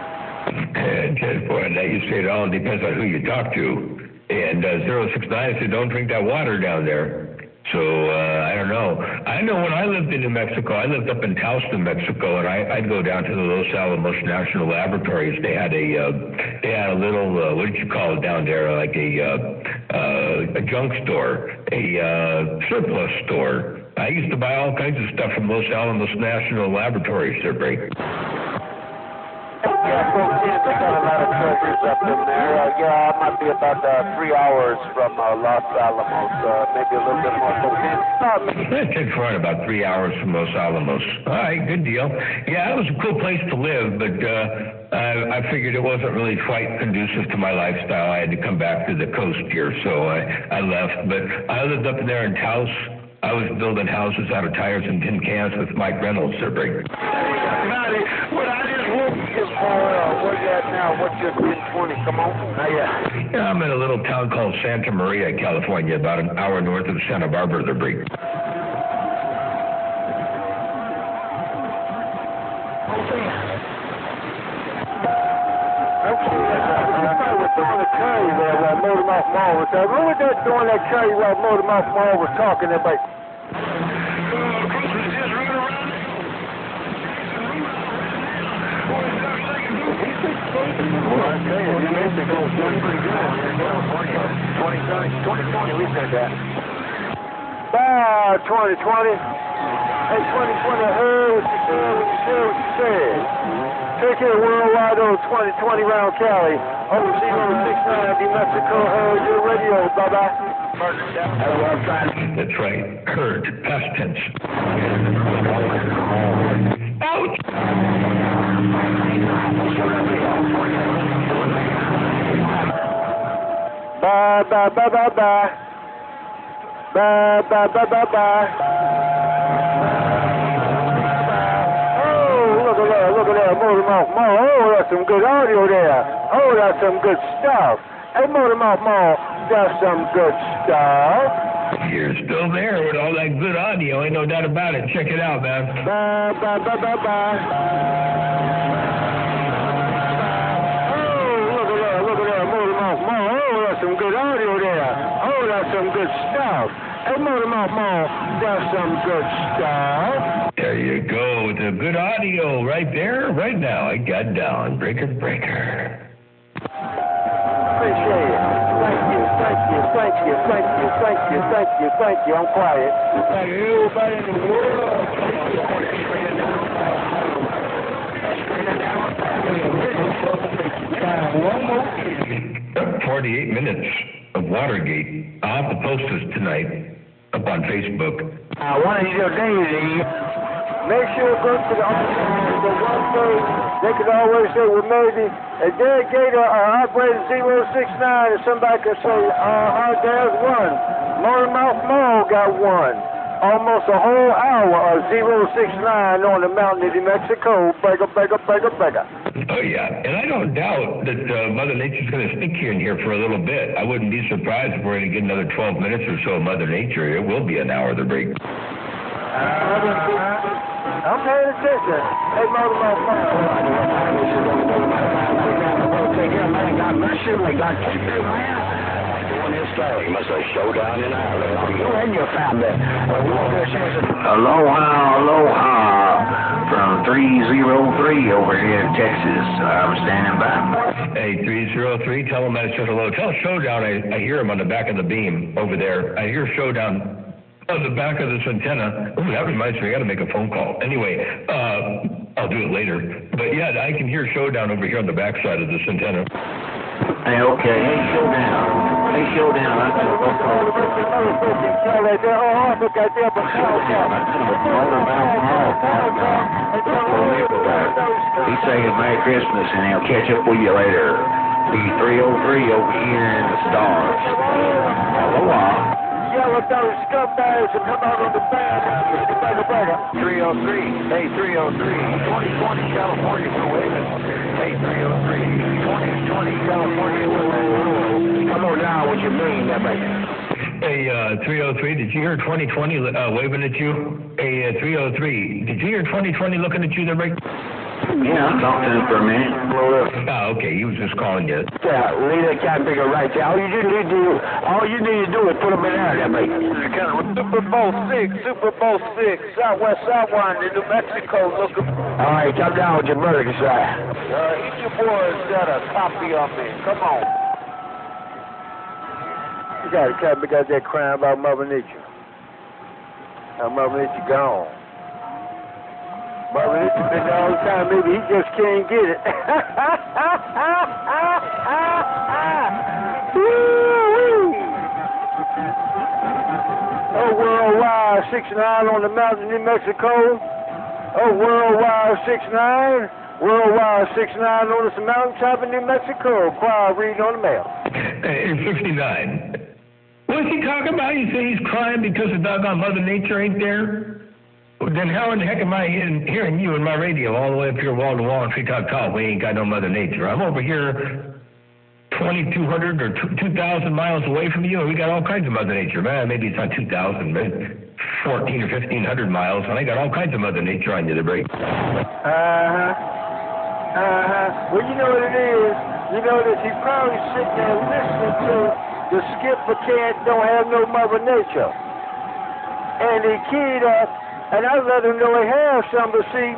And 10-4, now you say it all depends on who you talk to. And 069 said don't drink that water down there. So, I don't know. I know when I lived in New Mexico, I lived up in Taos, New Mexico, and I'd go down to the Los Alamos National Laboratories. They had a little, what did you call it down there, like a junk store, a surplus store. I used to buy all kinds of stuff from Los Alamos National Laboratories there, Break. Yeah, folks, they got a lot of treasures up in there. Yeah, I might be about 3 hours from Los Alamos, maybe a little bit more. It's in about 3 hours from Los Alamos. All right, good deal. Yeah, it was a cool place to live, but I figured it wasn't really quite conducive to my lifestyle. I had to come back to the coast here, so I left. But I lived up there in Taos. I was building houses out of tires and tin cans with Mike Reynolds, sir, Break. What I just want is where you at now? What's your 1020? Come on. Yeah, I'm in a little town called Santa Maria, California, about an hour north of Santa Barbara, the Break. What was that doing that curry while Motor Mouth Mall was talking about? Well, I tell you, New Mexico's doing pretty good in California. 2020, we said that. Bye, 2020. Hey, 2020, I heard what you said when you said what you said. Take care, Worldwide on 2020 round Cali. Over 069 New Mexico, heard your radio. Bye-bye. That's right. Heard. Past tense. Ouch! Bye, bye, bye, bye, bye. Bye, bye, bye, bye, bye. Oh, look at that, Motor Mouth Mall. Oh, that's some good audio there. Oh, that's some good stuff. Hey, Motor Mouth Mall, that's some good stuff. You're still there with all that good audio, ain't no doubt about it. Check it out, man. Bye, bye, bye, bye, bye. Some good audio there. Oh, that's some good stuff. Hey, Motor Mouth Mall, that's some good stuff. There you go, with the good audio right there, right now. I got down. Breaker. Appreciate it. Thank you. I'm quiet. Thank everybody in the world. 48 minutes of Watergate. I'll have to post this tonight up on Facebook. One of your days, make sure to go to the one page. They could always say, well, maybe a delegator or operator 069, and somebody could say, there's one. Motor Mouth Mall got one. Almost a whole hour of 069 on the mountain in New Mexico. Beggar. Oh, yeah. And I don't doubt that Mother Nature's going to stick here in here for a little bit. I wouldn't be surprised if we're going to get another 12 minutes or so of Mother Nature. It will be an hour of the break. I'm paying attention. Hey, Motor Mouth Mall. God bless you. May God keep you, man. You must have showdown in Ireland. You and your family. Aloha from 303 over here in Texas. I'm standing by. Hey, 303, tell them I said hello. Tell Showdown I hear him on the back of the beam over there. I hear Showdown on the back of this antenna. Oh, that reminds me, I got to make a phone call. Anyway, I'll do it later. But yeah, I can hear Showdown over here on the backside of this antenna. Hey, okay. Hey, Showdown. Hey, show down. I got a phone call. He's saying Merry Christmas and he'll catch up with you later. B303 over here in the stars. Aloha. Yellow those scumbags and come out on the band. 303. Hey, 303. 2020 California for women. Hey, 303. 2020 California women. Come on down with your mean, that baby. Hey, 303, did you hear 2020 waving at you? Hey, 303, did you hear 2020 looking at you there, Rick? Yeah, I'm talking to him for a minute. Oh, okay, he was just calling you. Yeah, leave that cat figure right there. All you need to do is put him in there, that baby. Super Bowl 6, Southwest Southwind in New Mexico. Looking. All right, come down with your murder side. Each of boys got a copy of me. Come on. You got a cat because they're crying about Mother Nature. Now Mother Nature gone. Mother Nature been there all the time. Maybe he just can't get it. Oh, Worldwide 69 on the mountain in New Mexico. Oh, Worldwide 69. Worldwide 69 on the mountaintop in New Mexico. Choir reading on the mail. Hey, 69. What's he talking about? You say he's crying because the doggone Mother Nature ain't there? Well, then how in the heck am I hearing you in my radio all the way up here wall to wall in Free Talk Talk? We ain't got no Mother Nature. I'm over here 2,200 or 2,000 miles away from you, and we got all kinds of Mother Nature. Man, maybe it's not 2,000, but 14 or 1,500 miles, and I got all kinds of Mother Nature on you to break. Well, you know what it is? You know that he's probably sitting there listening to the Skipper Cat Don't Have No Mother Nature. And he keyed up, and I let him know he has some, but see,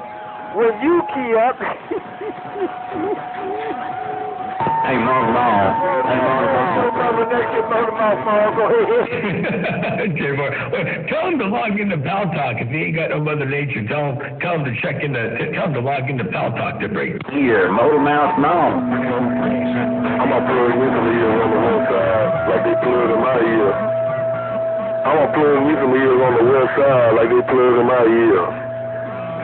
when you key up... Hey, Mother Mall. Hey, Mother Mall. Mother Nature, Mother Mall, go ahead. Well, tell him to log into Pal Talk. If he ain't got no Mother Nature, tell him to check in tell him to log into Pal Talk to break. Here, Motor Mouth Mall. I'm going to plug with some ears on the one side like they plug in my ear. I'm going to plug with some ears on the west side like they plug in my ear.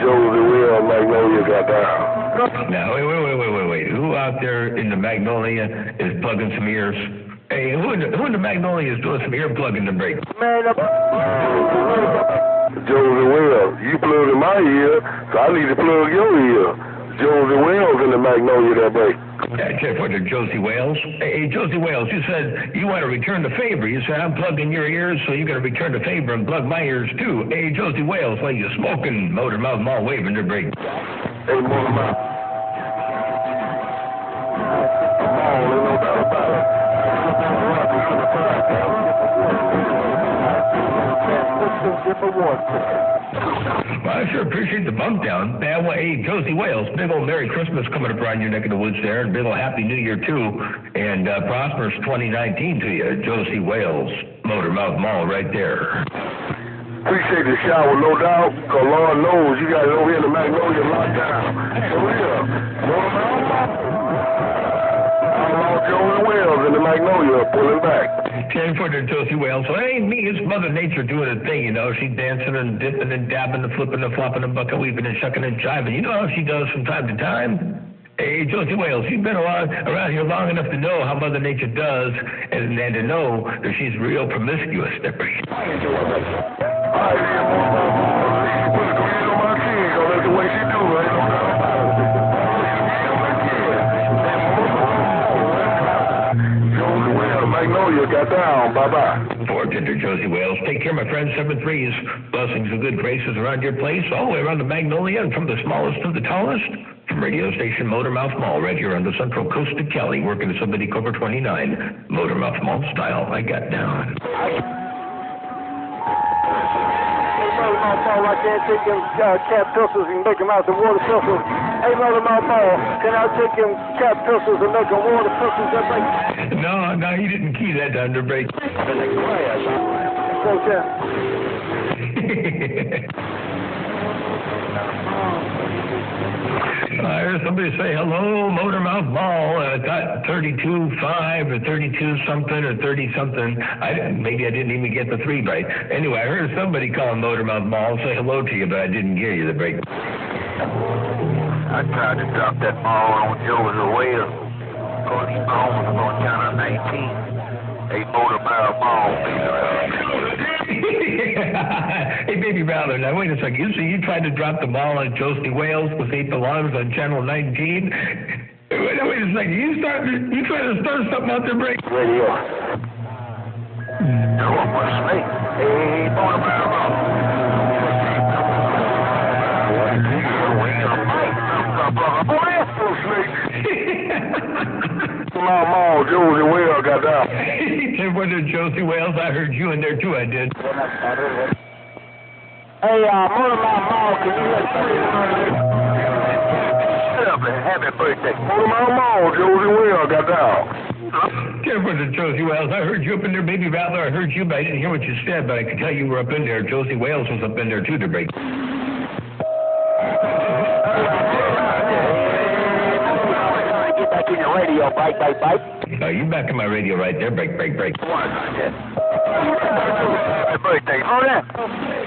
Josie Will, Magnolia got down. Now, wait. Who out there in the Magnolia is plugging some ears? Hey, who in the Magnolia is doing some ear plugging to break? Man, Josie Will, you plug in my ear, so I need to plug your ear. Josie Wales in the Magnolia that day. Check for Josie Wales. Hey, Josie Wales, you said you want to return the favor. You said I'm plugging your ears, so you got to return the favor and plug my ears too. Hey, Josie Wales, like you smoking, Motor Mouth Mall waving to break. Hey, Motor Mouth. Well, I sure appreciate the bump down. Hey, Josie Wales, big old Merry Christmas coming up around your neck of the woods there, and big old Happy New Year too, and prosperous 2019 to you, Josie Wales, Motor Mouth Mall right there. Appreciate the shower, no doubt, because Lord knows you guys over here in the Magnolia lockdown. So yeah, Motor Mouth. Josie Wales in the Magnolia pulling back. Ten for the Josie Wales. So it ain't me, it's Mother Nature doing a thing, you know. She's dancing and dipping and dabbing and flipping and flopping and bucket weaving and shucking and jiving. You know how she does from time to time? Hey, Josie Wales, you've been around here long enough to know how Mother Nature does and to know that she's real promiscuous. Put a command on my kid, because that's the way she do it. Magnolia got down. Bye-bye. Bartender Josie Wales. Take care, my friend. 7-3s. Blessings and good graces around your place, all the way around the Magnolia, and from the smallest to the tallest, from radio station Motor Mouth Mall, right here on the Central Coast of Cali, working at somebody Cobra 29. Motor Mouth Mall style. I got down. I can't take them cat pistols and make them out the water pistols. Hey, Mother Mouth Mall, can I take them cat pistols and make them water pistols? No, he didn't key that down to break. I heard somebody say, hello, Motormouth Mall, and I thought 32.5 or 32 something or 30 something. Maybe I didn't even get the 3 right. Anyway, I heard somebody call Motormouth Mall say hello to you, but I didn't hear you the break. I tried to drop that ball on Joe's Well, because he owns on Channel 19. A Motormouth Mall, Hey, baby Rowler, now wait a second. You see, you tried to drop the ball on Josie Wales with 8 belongs on Channel 19. Wait a second. You trying to start something out there, break? Radio. No, what's me? Hey, Motormouth Mall. Mall, Josie Wales got down. What did Josie Wales? I heard you in there too, I did. Hey, Motormouth Mall, can you hear Shut up and happy birthday. Motormouth Mall, Josie Wales got down. What did Josie Wales? I heard you up in there, baby Rattler. I heard you, but I didn't hear what you said, but I could tell you were up in there. Josie Wales was up in there too to break. Radio, bite. You back in my radio right there. Break. Happy birthday. Oh, yeah.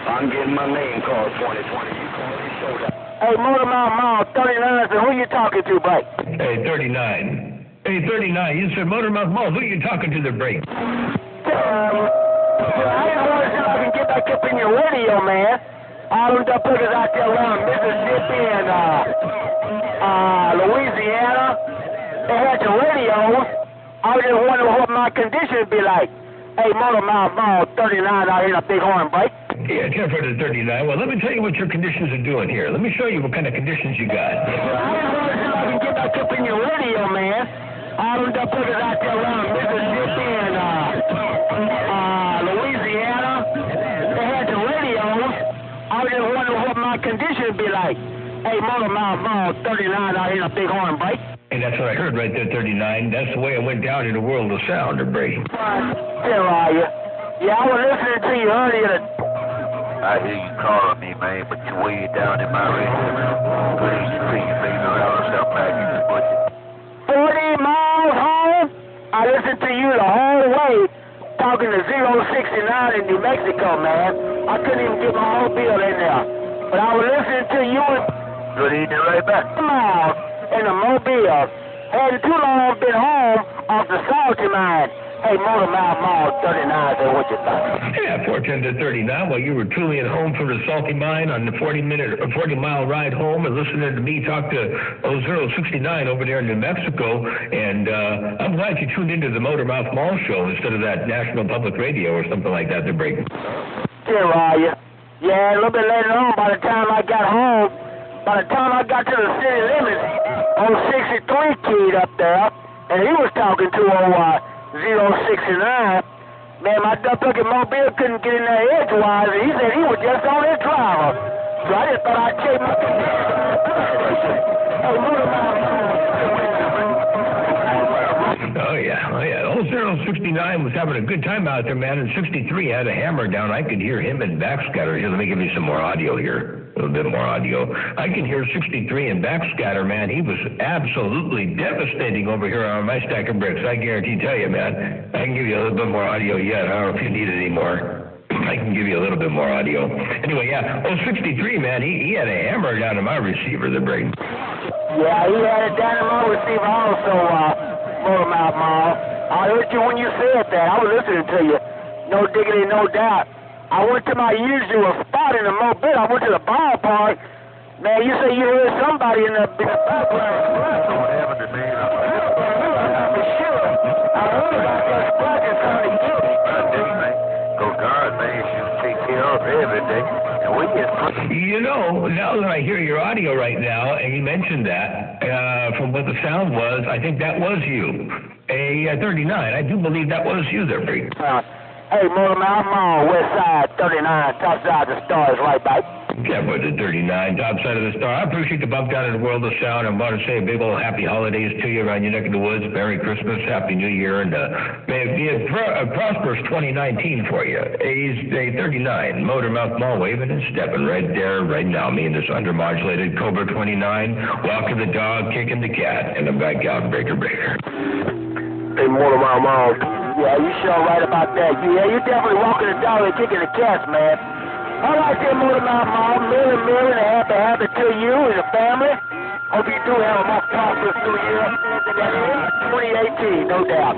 I'm getting my name called 2020. You call me showdown. Hey, Motormouth Mall, 39, so who you talking to, Blake? Hey, 39. Hey, 39. You said Motormouth Mall. Who are you talking to the break? I just want to see if I can get back up in your radio, man. All them duckers out there around Mississippi and Louisiana. They had the radios. I was just wondering what my condition would be like. Hey, Motormouth Mall, 39 out here in a big horn break. Yeah, 10 for the 39. Well, let me tell you what your conditions are doing here. Let me show you what kind of conditions you got. I just want to see if I can get back up in your radio, man. All them duckers out there around Mississippi and Louisiana. They had the radios. I was just wondering what my condition would be like. Hey, Motormouth Mall, 39 out here in a big horn break. And that's what I heard right there, 39. That's the way I went down in the world of sound, or break. There are you. Yeah, I was listening to you earlier. I hear you calling me, man, but you're way down in my radio. Good easy for you, baby. I'll stop back in the budget. 40 miles home? I listened to you the whole way, talking to 069 in New Mexico, man. I couldn't even get my mobile in there. But I was listening to you and Good evening, right back. miles in the mobile. Hadn't too long been home off the salty mine. Hey, Motormouth Mall, 39, say what you thought. Yeah, 410 to 39. While you were truly at home from the salty mine on the 40-mile ride home and listening to me talk to 069 over there in New Mexico. And I'm glad you tuned into the Motormouth Mall show instead of that National Public Radio or something like that. They're breaking. There are you. Yeah, a little bit later on, by the time I got home, by the time I got to the city limits, old 63 kid up there, and he was talking to 069. Man, my duck-looking mobile couldn't get in there edgewise, and he said he was just on his driver. So I just thought I'd check my... Hey, Oh, yeah. 069 was having a good time out there, man, and 63 had a hammer down. I could hear him in backscatter. Here, let me give you some more audio here. A little bit more audio. I can hear 63 in backscatter, man. He was absolutely devastating over here on my stack of bricks. I guarantee tell you, man. I can give you a little bit more audio yet. I don't know if you need it anymore. I can give you a little bit more audio. Anyway, yeah. 63, man, he had a hammer down in my receiver, the break. Yeah, he had it down in my receiver also, Motormouth Mall. I heard you when you said that. I was listening to you. No diggity, no doubt. I went to my usual spot in the Mobile. I went to the ballpark. Man, you say you heard somebody in the background. What happened to me? I heard about that splashing something guilty. Go guard, man, you take care of every day. And we get You know, now that I hear your audio right now, and you mentioned that, from what the sound was, I think that was you. A 39. I do believe that was you there, Freak. Hey, Motormouth Mall, West Side, 39, top side of the stars, right back. Camper to 39, top side of the star. I appreciate the bump down in the world of sound. I want to say a big old happy holidays to you around your neck of the woods. Merry Christmas, Happy New Year, and may it be a prosperous 2019 for you. He's a 39, motor mouth mall waving and stepping right there, right now. Me and this undermodulated Cobra 29, walking the dog, kicking the cat, and I'm back out, breaker. Hey, motor mouth mall. Yeah, you sure right about that. Yeah, you definitely walking the dog and kicking the cats, man. All right, then, motor mouth mall. Merry, and happy to you and the family. Hope you do have a most prosperous new year. That is 2018, no doubt.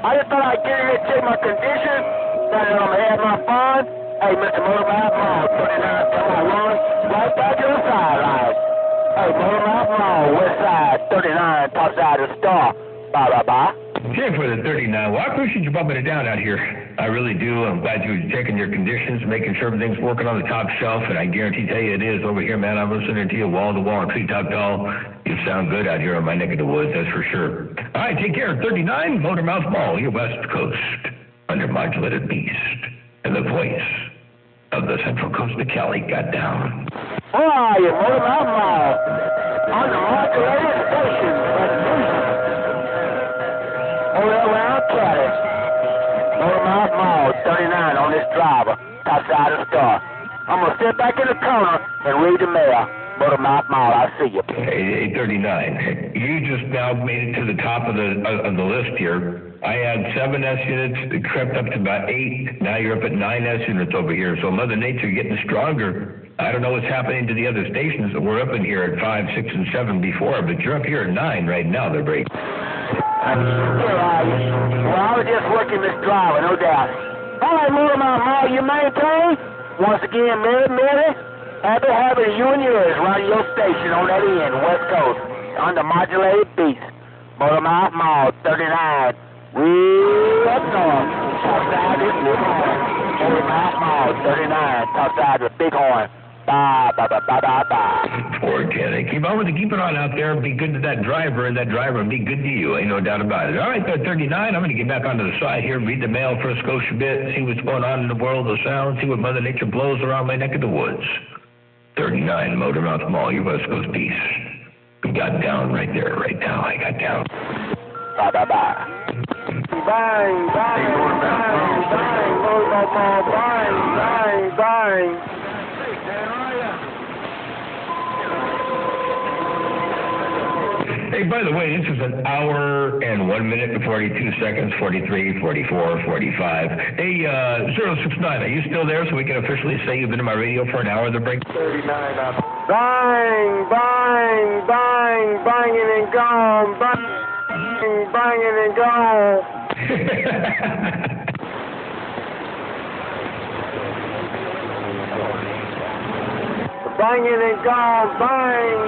I just thought I'd get in and check my condition. That I'm having my fun. Hey, Mr. Motor Mouth Mall, 39, come on, run right back to the sideline. Hey, Motor Mouth Mall, west side, 39, top side of the star. Bye. Check for the 39. Well, I appreciate you bumping it down out here. I really do. I'm glad you were checking your conditions, making sure everything's working on the top shelf, and I guarantee tell you it is over here, man. I'm listening to you wall to wall and treetop tall. You sound good out here on my neck of the woods, that's for sure. All right, take care. 39, Motor Mouth Mall, your West Coast undermodulated beast, and the voice of the Central Coast of Cali got down. Where are you, Motor Mouth Mall? Undermodulated station. Around Cali. Motor Mouth Mall, 39 on this driver, top side of the star. I'm going to sit back in the corner and read the mail. Motor Mouth Mall, I see you. Hey, 39. You just now made it to the top of the list here. I had 7 S units, it crept up to about 8. Now you're up at 9 S units over here. So Mother Nature getting stronger. I don't know what's happening to the other stations that were up in here at 5, 6, and 7 before, but you're up here at 9 right now. They're breaking. Well, I was just working this driver, no doubt. All right, Motor Mouth Mall, you maintain? Once again, Mary, happy to you and yours running your station on that end, West Coast, under modulated beats. Motor Mouth Mall, 39, way up north, outside this big horn. Motor Mouth Mall, 39, outside the big horn. Bye. 410. Keep it on out there. Be good to that driver, and that driver be good to you. Ain't no doubt about it. All right, 39. I'm going to get back onto the side here, read the mail for a Scotia bit, see what's going on in the world of sound, see what Mother Nature blows around my neck of the woods. 39, Motor Mouth Mall, your West Coast piece. We got down right there, right now. I got down. Bye. Bang, Motor Mouth Mall, bang. Hey, by the way, this is an hour and 1 minute and 42 seconds, 43, 44, 45. Hey, 069, are you still there so we can officially say you've been in my radio for an hour? The break. 39 up. Bang, banging and gone, banging and gone. Banging and gone, bang.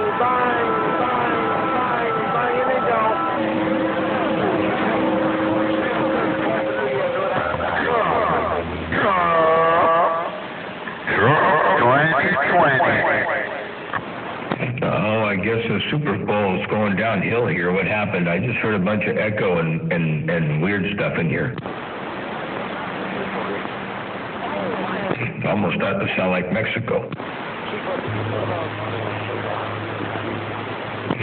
Oh, I guess the Super Bowl is going downhill here. What happened? I just heard a bunch of echo and weird stuff in here. It's almost starting to sound like Mexico.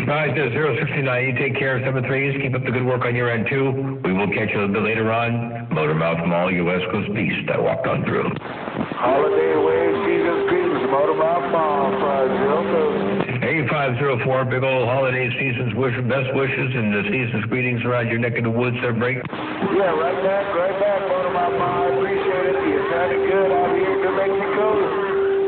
All right, 069, you take care of 7-3s. Keep up the good work on your end, too. We will catch you a little bit later on. Motor Mouth Mall, your West Coast beast. I walked on through. Holiday away, season's greetings, Motor Mouth Mall, 502. Hey, 504, big old holiday season's best wishes and the season's greetings around your neck of the woods there, break. Yeah, right back, Motor Mouth Mall. I appreciate it. You sounded good out here in New Mexico.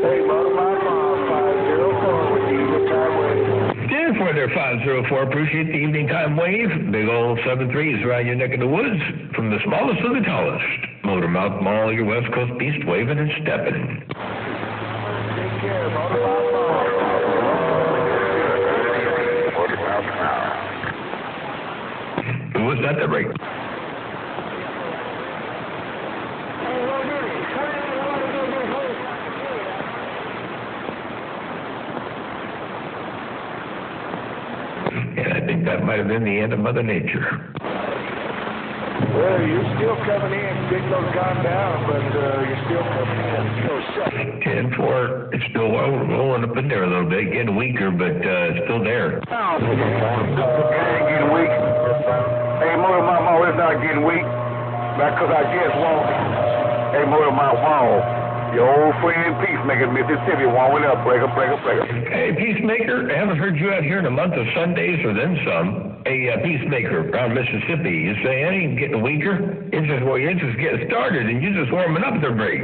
Hey, Motor Mouth Mall, 504 with the evening time wave. Yeah, for their 504, appreciate the evening time wave. Big old 7-3s around your neck of the woods. From the smallest to the tallest. Motor Mouth Mall, your West Coast beast, waving and stepping. Take care, Motor Mouth Mall. Who was that that break? And I think that might have been the end of Mother Nature. Well, you're still coming in. Signal's gone down, but you're still coming in. So, 10-4, it's still rolling up in there a little bit, getting weaker, but still there. it ain't getting weak. Hey, Motor Mama, it's not getting weak. Because I just won't. Hey, Motor Mama, your old friend Peacemaker, Mississippi, warming up. Breaker. Hey, Peacemaker, I haven't heard you out here in a month of Sundays or then some. Hey, Peacemaker, around Mississippi, you say I ain't getting weaker? You're just getting started, and you're just warming up their break.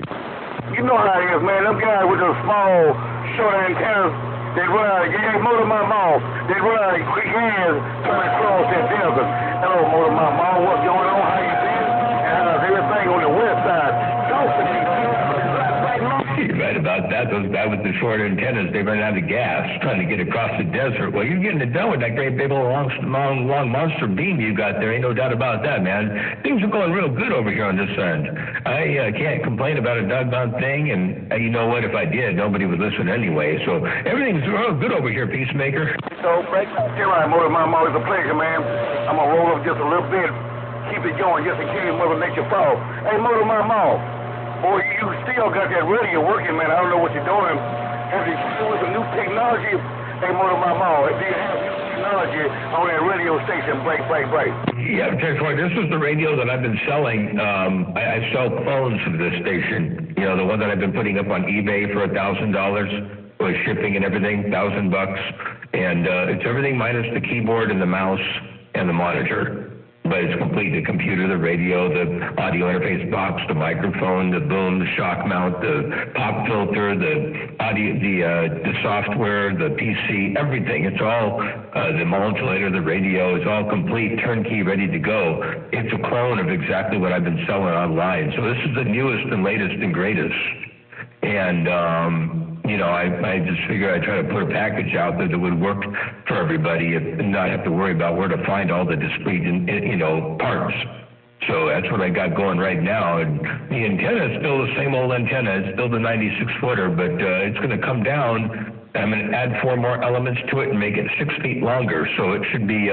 You know how it is, man. Them guys with those small, short antennas, they run out of gas. Motor Mama, they run out of quick hands trying to cross that desert. Hello, Motor Mama, what's going on? How you been? And how's everything on the west side? Talk to me. You're right about that. Those guys with the short antennas, they run out of gas trying to get across the desert. Well, you're getting it done with that great big old long monster beam you got there. Ain't no doubt about that, man. Things are going real good over here on this end. I can't complain about a doggone thing, and you know what? If I did, nobody would listen anyway. So everything's real good over here, Peacemaker. So, Frank, you're right, Motor Mama. It's a pleasure, man. I'm going to roll up just a little bit, keep it going just in case Mother Nature falls. Hey, Motor Mama. Boy, you still got that radio working, man. I don't know what you're doing. Have you still with some new technology? Hey, Motor Mama, do you have new technology on that radio station? Break. Yeah, this is the radio that I've been selling. I sell clones of this station. You know, the one that I've been putting up on eBay for $1,000 with shipping and everything, $1,000 bucks. And it's everything minus the keyboard and the mouse and the monitor. But it's complete: the computer, the radio, the audio interface box, the microphone, the boom, the shock mount, the pop filter, the audio, the software, the PC, everything. It's all the modulator, the radio. It's all complete, turnkey, ready to go. It's a clone of exactly what I've been selling online. So this is the newest and latest and greatest. And you know, I just figured I'd try to put a package out there that would work for everybody and not have to worry about where to find all the discrete, parts. So that's what I got going right now. And the antenna is still the same old antenna. It's still the 96-footer, but it's going to come down. I'm going to add 4 more elements to it and make it 6 feet longer. So it should be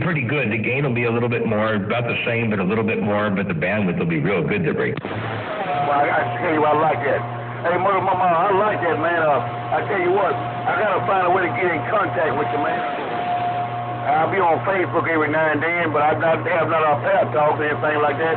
pretty good. The gain will be a little bit more, about the same, but a little bit more. But the bandwidth will be real good to break. Well, I tell you, I like that. Hey, Motor Mama, I like that, man. I tell you what, I got to find a way to get in contact with you, man. I'll be on Facebook every now and then, but I have not our pep talk or anything like that.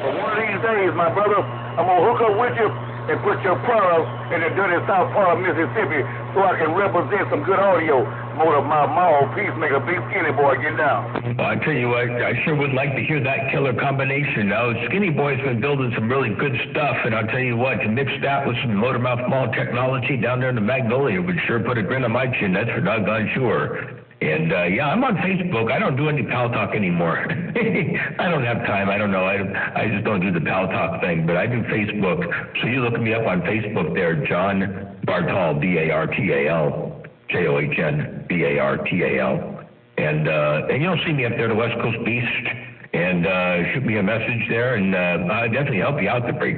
But one of these days, my brother, I'm going to hook up with you and put your product in the dirty south part of Mississippi so I can represent some good audio. Motor Mama, Peacemaker, big skinny boy, get down. Well, I tell you what, I sure would like to hear that killer combination. Now, Skinny Boy's been building some really good stuff, and I'll tell you what, to mix that with some Motor Mouth Mall technology down there in the Magnolia would sure put a grin on my chin, that's for doggone sure. And, yeah, I'm on Facebook. I don't do any Pal Talk anymore. I don't have time. I don't know. I just don't do the Pal Talk thing, but I do Facebook. So you look me up on Facebook there, John Bartal, B-A-R-T-A-L. JOHN-BARTAL. And you'll see me up there, the West Coast Beast, and shoot me a message there, and I'll definitely help you out to break.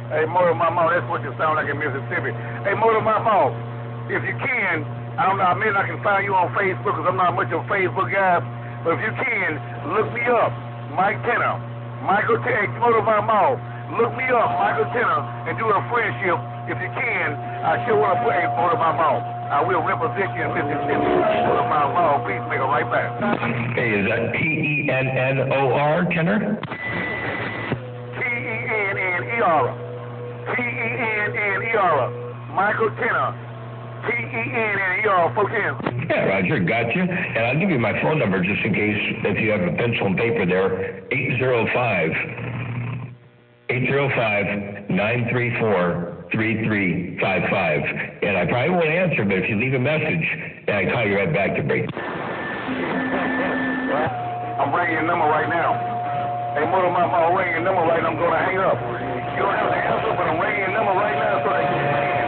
Hey, Motor Mama, that's what you sound like in Mississippi. Hey, Motor Mama, if you can, I don't know, maybe I can find you on Facebook because I'm not much of a Facebook guy, but if you can, look me up, Mike Tenner, Michael Tenner, Motor Mama, look me up, Michael Tenner, and do a friendship. If you can, I sure want to play Motor Mama. I will represent you in Mississippi. Motor Mama, Peacemaker, right back. Hey, is that T-E-N-N-O-R, Tenner? T-E-N-N-E-R. T-E-N-N-E-R. Michael Tenner. T-E-N-N-E-R. 410. Yeah, Roger, gotcha. And I'll give you my phone number just in case if you have a pencil and paper there. 805-934-3355. And I probably won't answer, but if you leave a message, I call you right back to break. I'm ringing your number right now. Hey, Motor Mama, I'm ringing your number right now. I'm going to hang up. You don't have to answer, but I'm ringing your number right now so I can.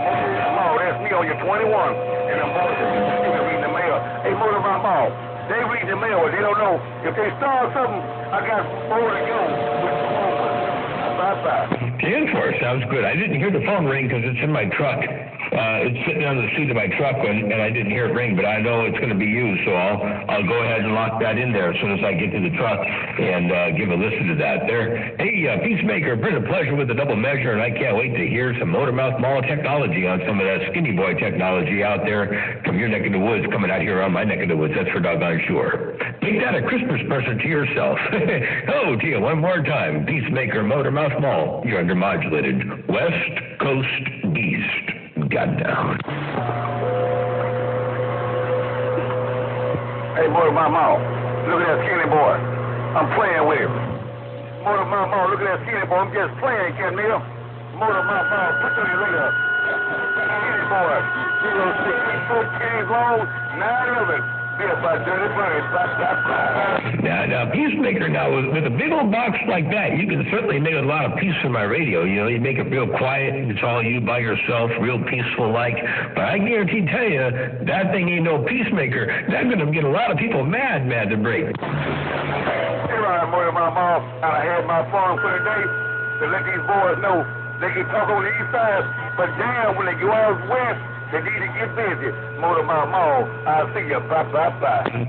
Motor Mama, that's me on your 21. And them boys are reading the mail. Hey, Motor Mouth Mall, they read the mail. They don't know. If they start something, I got more to go with the moment. Bye-bye. 10-4 sounds good. I didn't hear the phone ring because it's in my truck. It's sitting on the seat of my truck, and I didn't hear it ring, but I know it's going to be used, so I'll go ahead and lock that in there as soon as I get to the truck and give a listen to that there. Hey, Peacemaker, been a pleasure with the double measure, and I can't wait to hear some Motor Mouth Mall technology on some of that skinny boy technology out there from your neck of the woods coming out here on my neck of the woods. That's for doggone sure. Make that a Christmas present to yourself. Oh, to you one more time. Peacemaker, Motor Mouth Mall. You're undermodulated. West Coast Beast. Got down. Hey, Motor Mouth Mall, look at that skinny boy. I'm playing with him. Motor Mouth Mall, look at that skinny boy. I'm just playing, Ken Neal. Motor Mouth Mall, put on your radar. Skinny boy, 064 pennies long, 9 of it. Be about dirty birds. Now, Peacemaker, now, with a big old box like that, you can certainly make a lot of peace in my radio. You know, you make it real quiet. It's all you by yourself, real peaceful-like. But I guarantee tell you, that thing ain't no Peacemaker. That's going to get a lot of people mad to break. Hey, Ryan, Motor Mouth Mall, I had my phone for the day to let these boys know they can talk on the east side, but damn, when they go out west, they need to get busy. Motor Mouth Mall, I'll see you. Bye.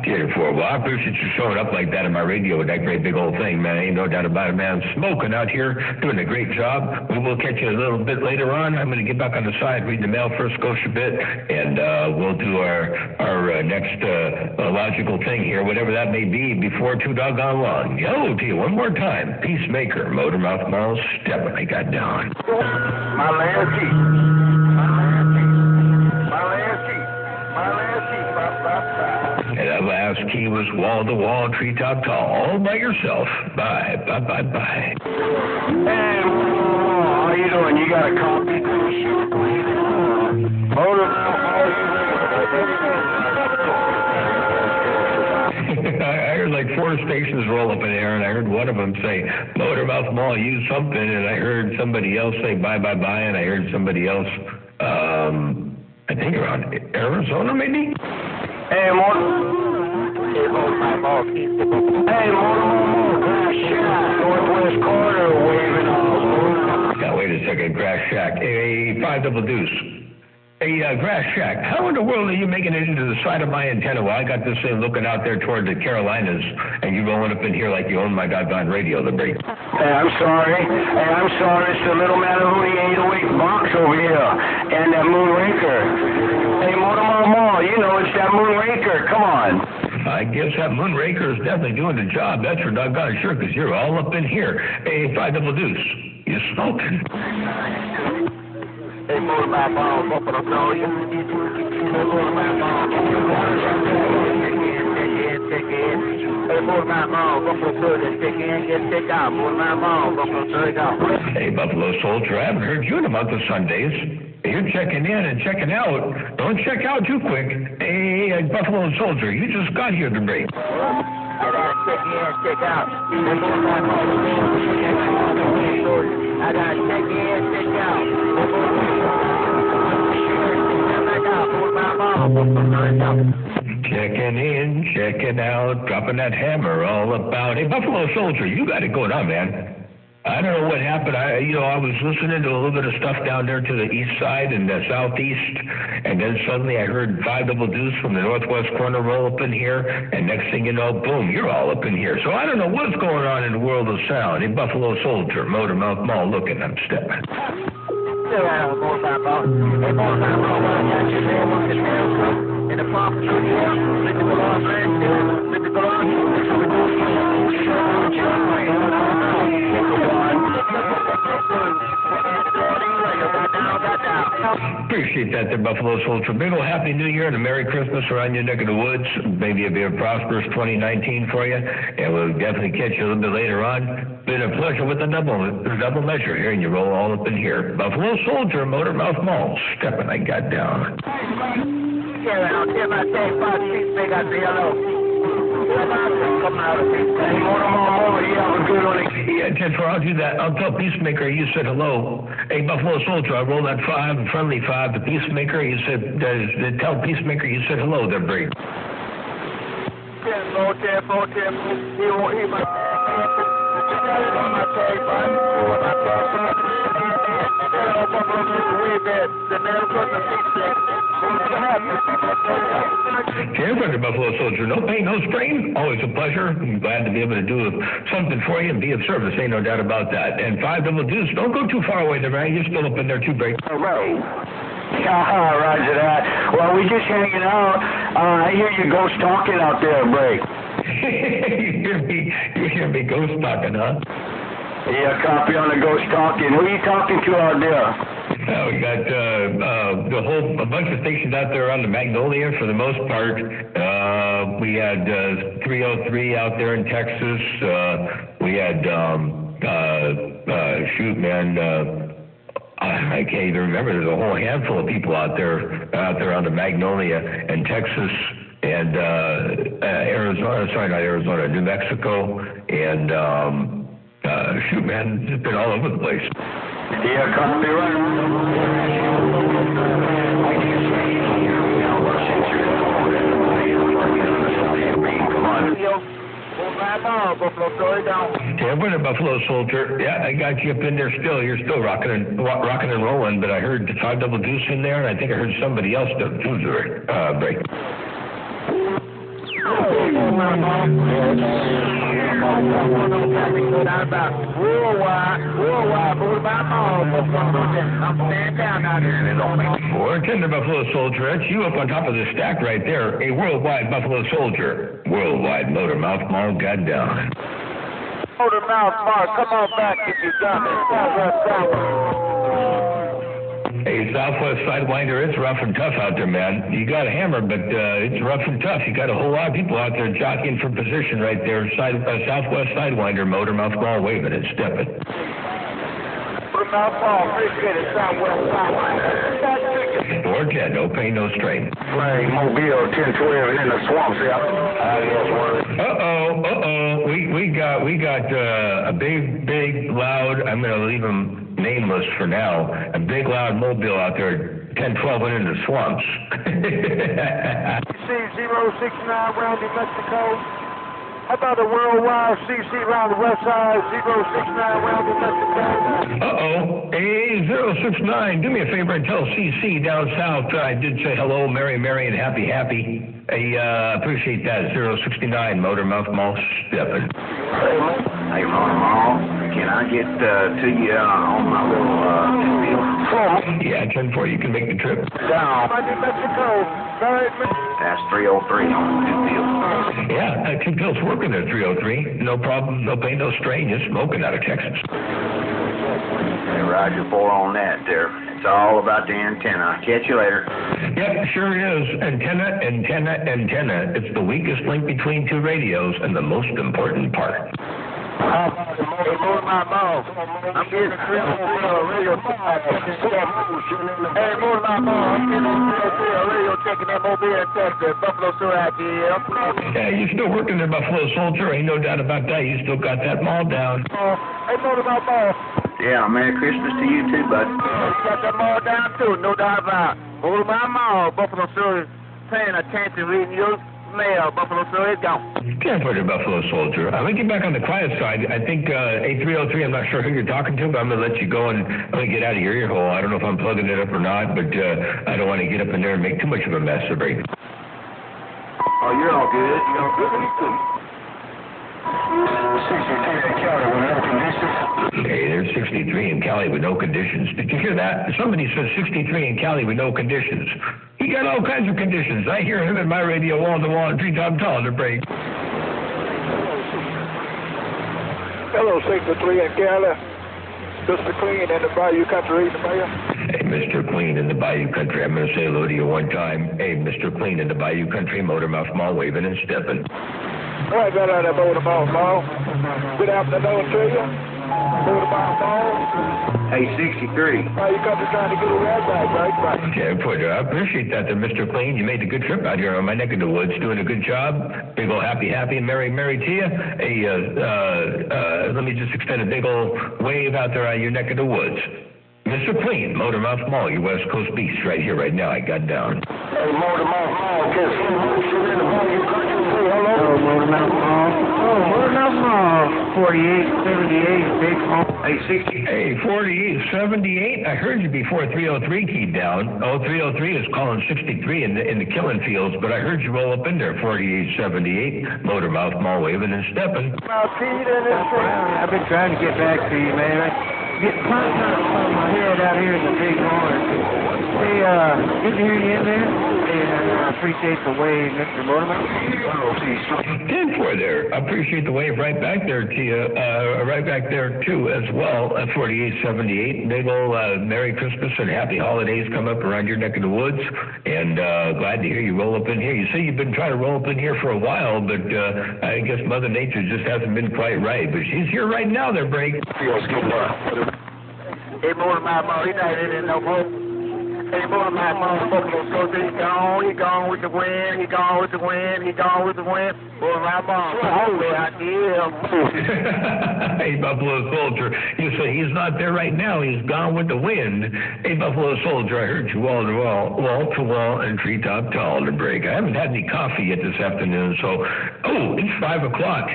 10-4. Well, I appreciate you showing up like that in my radio with that great big old thing, man. Ain't no doubt about it, man. Smoking out here, doing a great job. We will catch you a little bit later on. I'm going to get back on the side, read the mail for a Scotia bit, and we'll do our next logical thing here, whatever that may be, before too doggone long. Yo, to you one more time. Peacemaker, Motor Mouth Mall, stepping. I got down. My last key. And that last key was wall-to-wall, treetop tall, all by yourself. Bye. Hey, how you doing? You got a copy? I heard like 4 stations roll up in the air, and I heard one of them say, Motor Mouth Mall, use something, and I heard somebody else say bye, and I heard somebody else, I think around Arizona, maybe? Hey, Motor. Hey, Northwest corner waving off. Now, wait a second, Grass Shack. Hey, 5 double deuce. Hey, Grass Shack, how in the world are you making it into the side of my antenna while I got this thing looking out there toward the Carolinas, and you rolling up in here like you own my doggone radio, the break? Hey, I'm sorry. It's the little Mattahoonie 808 box over here, and that Moonraker. Hey, Motor Mall, you know it's that Moonraker. Come on. I guess that Moonraker is definitely doing the job. That's for doggone sure, because you're all up in here. Hey, 5 double deuce, you smoking? Hey, Motor Mall, Buffalo Soldier. Hey, Motor Mall, check in. Hey, Motor Mall, Buffalo Soldier, check in, get checked out. Motor Mall, Buffalo Soldier, out. Hey, Buffalo Soldier, I haven't heard you in a month of Sundays. You're checking in and checking out. Don't check out too quick. Hey, Buffalo Soldier, you just got here to break. I gotta check in, check out. I gotta check in, check out. Checking in, checking out, dropping that hammer all about. Hey, Buffalo Soldier, you got it going on, man. I don't know what happened. I was listening to a little bit of stuff down there to the east side and the southeast, and then suddenly I heard 5 double deuce from the northwest corner roll up in here, and next thing you know, boom, you're all up in here. So I don't know what's going on in the world of sound. Hey, Buffalo Soldier, Motor Mouth Mall, looking, I'm stepping. Appreciate that there, Buffalo Soldier. Big ol' Happy New Year and a Merry Christmas around your neck of the woods. Maybe it'll be a prosperous 2019 for you, and we'll definitely catch you a little bit later on. Been a pleasure with the double measure here, and you roll all up in here. Buffalo Soldier, Motor Mouth Mall, stepping, I got down. Yeah, I'll tell my 5 6 they got the yellow. Come out of it. Hey, Motor, you have a good one. Yeah, 10-4, I'll do that. I'll tell Peacemaker you said hello. Hey, Buffalo Soldier, I rolled that 5, friendly 5 to Peacemaker. You said, tell Peacemaker you said hello there, Brady. 10-4, he might on my tag, Champion Buffalo Soldier, no pain, no strain. Always a pleasure. I'm glad to be able to do something for you and be of service. Ain't no doubt about that. And 5 double deuce. Don't go too far away there, man. You're still up in there too, Break. Roger that. Well, we just hanging out. I hear you ghost talking out there, Break. You hear me ghost talking, huh? Yeah, copy on the ghost talking. Who are you talking to out there? We got a bunch of stations out there on the Magnolia for the most part. We had 303 out there in Texas. We had I can't even remember. There's a whole handful of people out there on the Magnolia in Texas and Arizona. Sorry, not Arizona, New Mexico, and it's been all over the place. Yeah, copy Tampa to Buffalo Soldier. Yeah, I got you up in there still. You're still rocking and rolling, but I heard the 5 double deuce in there, and I think I heard somebody else do break. Tender Buffalo Soldier, that's you up on top of the stack right there. A worldwide Buffalo Soldier. Worldwide Motor Mouth Mall, goddamn. Motor Mouth Mall, come on back if you got it. Hey, Southwest Sidewinder, it's rough and tough out there, man. You got a hammer, but it's rough and tough. You got a whole lot of people out there jockeying for position right there. Southwest Sidewinder, Motor Mouth Mall, waving and stepping. Motor Mouth Mall, appreciate it, Southwest Sidewinder. 410, no pain, no strain. Flag Mobile 1012 in the swamps out. We got a big, loud, I'm going to leave him nameless for now, a big, loud Mobile out there, 1012 in the swamps. C069 round New Mexico. How about a worldwide CC round the west side, 069 round New Mexico? A069, do me a favor and tell CC down south I did say hello, Merry, and happy. I appreciate that. 069, Motor Mouth Mall, stepping. Hey, Motor Mall, can I get to you on my little deal? Yeah, 10-4, you can make the trip. Down. New Mexico. That's 303 on the deal. Yeah, 2 pills working there, 303. No problem, no pain, no strain. Just smoking out of Texas. Hey, Roger 4 on that there. It's all about the antenna. Catch you later. Yep, sure is. Antenna. It's the weakest link between two radios and the most important part. I'm getting radio. Hey, Motor Mouth Mall, I'm getting radio checking that Mobile in Texas, Buffalo Soldier. Yeah, you still working there, Buffalo Soldier. Ain't no doubt about that. You still got that mall down. Hey, Motor Mouth Mall. Yeah, Merry Christmas to you too, bud. You got that mall down too, no doubt about it. Motor Mouth Mall, Buffalo Soldier, paying attention, reading your mail, Buffalo Soldier is gone. Can't put it, Buffalo Soldier. I'm going to get back on the quiet side. I think A303, I'm not sure who you're talking to, but I'm going to let you go and I'm going to get out of your ear hole. I don't know if I'm plugging it up or not, but I don't want to get up in there and make too much of a mess of it. Oh, you're all good. You're all good. 63 in Cali with no conditions. Hey, there's 63 in Cali with no conditions. Did you hear that? Somebody said 63 in Cali with no conditions. He got all kinds of conditions. I hear him in my radio wall-to-wall and 3 times tall to break. Hello, 63 in Cali. Mr. Clean in the Bayou Country, the mayor. Hey, Mr. Clean in the Bayou Country. I'm going to say hello to you one time. Hey, Mr. Clean in the Bayou Country, Motor Mouth Mall, waving and stepping. All right, right out of Motor Mouth Mall. Good afternoon to you. Hey, 63. Now you got to trying to get a red back, right? Okay, I appreciate that, Mr. Clean. You made a good trip out here on my neck of the woods, doing a good job. Big ol' happy, merry to you. Hey, let me just extend a big ol' wave out there on your neck of the woods. Mr. Clean, Motormouth Mall, your West Coast beast, right here, right now. I got down. Hey, Motormouth Mall, can you in the phone? You country say hello? Hello, Motormouth Mall. Oh, Motormouth Mall. 4878, big home. Hey, 60. Hey, 4878. I heard you before 303 keyed down. Oh, 303 is calling 63 in the killing fields, but I heard you roll up in there, 4878. Motormouth Mall waving and stepping. Now, Pete and this thing. I've been trying to get back to you, man. I get pumped up on my head out here in the big horn. Hey, good to hear you in there. And I appreciate the wave, Mr. Motormouth. 10-4 there. I appreciate the wave right back there to you, right back there too as well at 4878. Big ol' Merry Christmas and Happy Holidays come up around your neck of the woods, and glad to hear you roll up in here. You say you've been trying to roll up in here for a while, but I guess Mother Nature just hasn't been quite right. But she's here right now there, Break. Hey, Motormouth Mall, he not in no more. Hey, Motormouth Mall, Buffalo Soldier, he gone with the wind, he gone with the wind. Motormouth Mall, holy, I hear. Hey, Buffalo Soldier, you say he's not there right now. He's gone with the wind. Hey, Buffalo Soldier, I heard you wall to wall, and treetop tall to break. I haven't had any coffee yet this afternoon, so, it's 5 o'clock.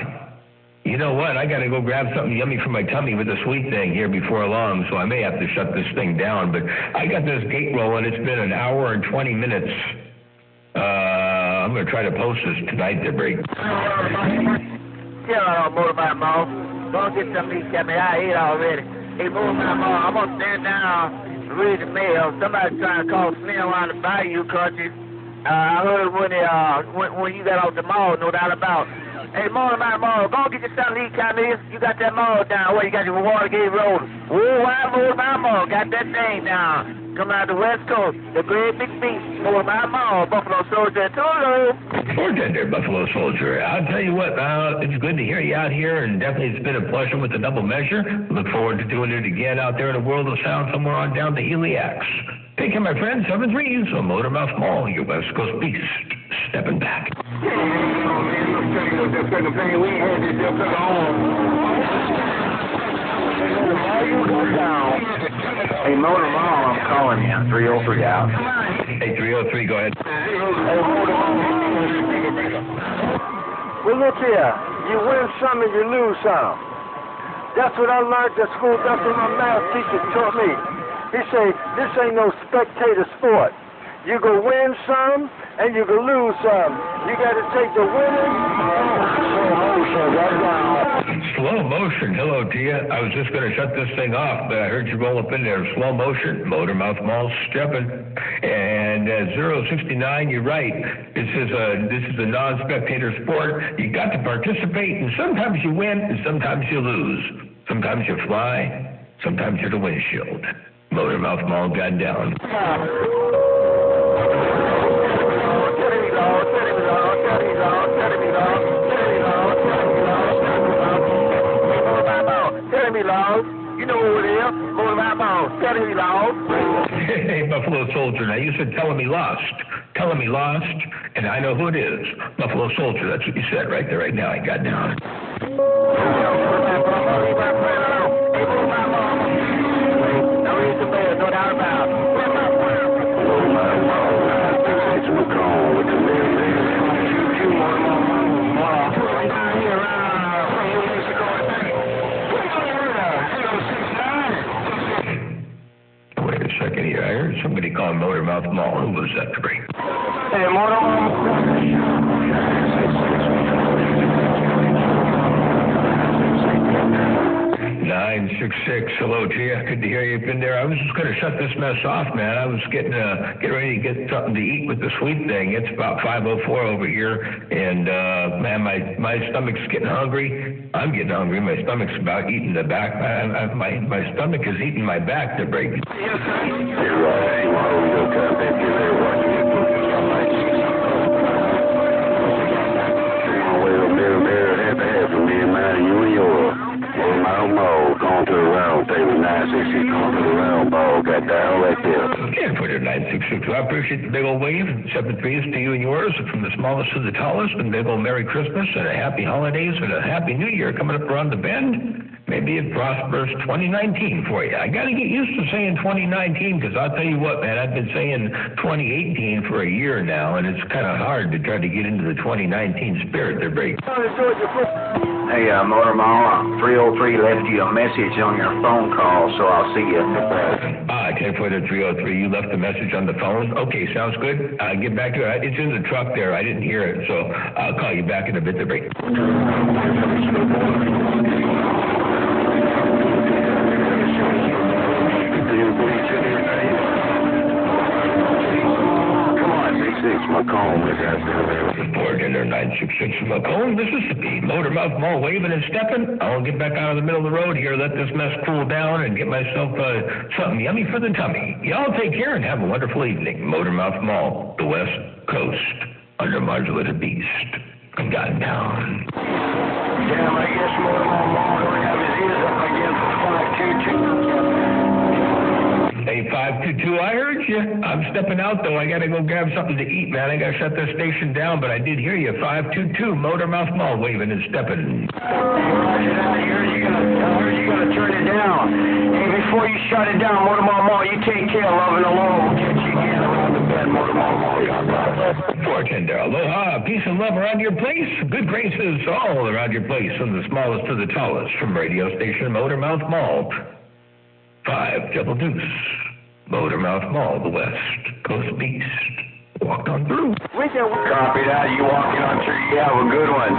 You know what? I got to go grab something yummy for my tummy with the sweet thing here before long, so I may have to shut this thing down. But I got this gate rolling. It's been an hour and 20 minutes. I'm going to try to post this tonight to break. Yeah, Motormouth Mall. Don't get some of these cat me. I ate already. Hey, Motormouth Mall, I'm going to stand down and read the mail. Somebody's trying to call Snell on the bayou country. I heard when you got off the mall, no doubt about it. Hey, Motormouth Mall, go get your son Lee County. You got that mall down. Where you got your Watergate Road. Why Motormouth Mall? Got that thing down. Coming out the West Coast. The great big beast. Motormouth Mall. Buffalo Soldier. Toodaloo. Bartender, Buffalo Soldier. I'll tell you what, it's good to hear you out here, and definitely it's been a pleasure with the double measure. Look forward to doing it again out there in the world of sound somewhere on down to Heliax. Take care, my friend. 7-3s on Motormouth Mall, your West Coast beast. Stepping back. Hey, Motor Mall, I'm calling you. 303 out. Hey, 303, go ahead. Well, look here. You win some and you lose some. That's what I learned at school. That's what my math teacher taught me. He say, this ain't no spectator sport. You go win some and you can lose some. You got to take the winning slow motion right now. Slow motion. Hello to you. I was just going to shut this thing off, but I heard you roll up in there. Slow motion. Motormouth Mall stepping. And 069, you're right. This is a non-spectator sport. You got to participate, and sometimes you win, and sometimes you lose. Sometimes you fly. Sometimes you're the windshield. Motormouth Mall got down. You know who it is. Motormouth Mall. Telling me lost. Hey, Buffalo Soldier. Now, you said telling me lost. Telling me lost. And I know who it is. Buffalo Soldier. That's what you said right there, right now. I got down. No doubt about it. Wait a second here. I heard somebody call Motormouth Mall. Who was that? Hey, Motormouth. 966. Hello to you. Good to hear you've been there. I was just going to shut this mess off, man. I was getting ready to get something to eat with the sweet thing. It's about 5:04 over here, and man, my stomach's getting hungry. I'm getting hungry. My stomach's about eating the back. My stomach is eating my back to break. Motormouth Mall, going Can't put it 966. I appreciate the big old wave. 7 threes to you and yours, from the smallest to the tallest, and big old Merry Christmas and a happy holidays and a happy New Year coming up around the bend. Maybe a prosperous 2019 for you. I got to get used to saying 2019 because I'll tell you what, man, I've been saying 2018 for a year now, and it's kind of hard to try to get into the 2019 spirit there, Brady. Hey, Motor Mall, 303 left you a message on your phone call, so I'll see you. 10-303, you left a message on the phone? Okay, sounds good. Get back to it. It's in the truck there. I didn't hear it, so I'll call you back in a bit there, Brady. Macomb, Bartender 966 Macomb, Mississippi. Motormouth Mall waving and stepping. I'll get back out of the middle of the road here, let this mess cool down, and get myself something yummy for the tummy. Y'all take care and have a wonderful evening. Motormouth Mall, the West Coast, under Modulated Beast. Come down. Damn, I guess Motormouth Mall don't have his ears up against the 522. Hey, 522, I heard you. I'm stepping out, though. I got to go grab something to eat, man. I got to shut this station down, but I did hear you. 522, Motormouth Mall, waving and stepping. I heard you got to turn it down. Hey, before you shut it down, Motormouth Mall, you take care, loving alone. We'll catch you again around the bend, Motormouth Mall. Bartender, aloha, peace and love around your place. Good graces all around your place, from the smallest to the tallest, from radio station Motormouth Mall. 5 Double Deuce, Motormouth Mall, the West Coast Beast. Walk on through. Copy that. You walking on through, you have a good one.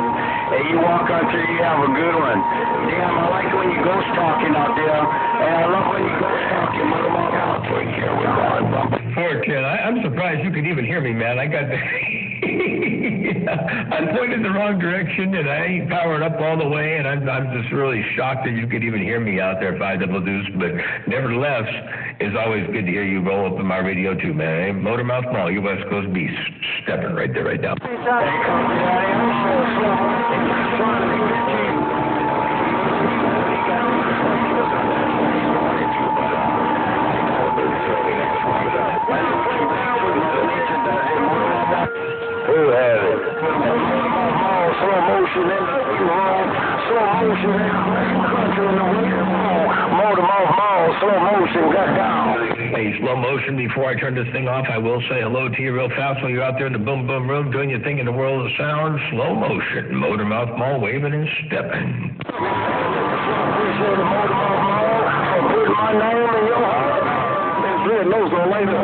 Hey, you walk on through, you have a good one. Damn, I like when you ghost talking out there. And I love when you ghost talking, Motormouth Mall. Take care, we're going. 410, I'm surprised you could even hear me, man. I got I'm pointed the wrong direction, and I ain't powered up all the way, and I'm just really shocked that you could even hear me out there, 5 Double Deuce. But nevertheless, it's always good to hear you roll up in my radio too, man. Hey, Motormouth Mall, you West Coast Beast, stepping right there, right now. Who has it? Slow motion in the wrong. Slow motion in the country in the wind. Motormouth Mall, slow motion, got down. Hey, slow motion, before I turn this thing off, I will say hello to you real fast while you're out there in the boom boom room doing your thing in the world of sound. Slow motion, Motormouth Mall waving and stepping. Appreciate the Motormouth Mall for putting my name in your heart. It's real nose on later.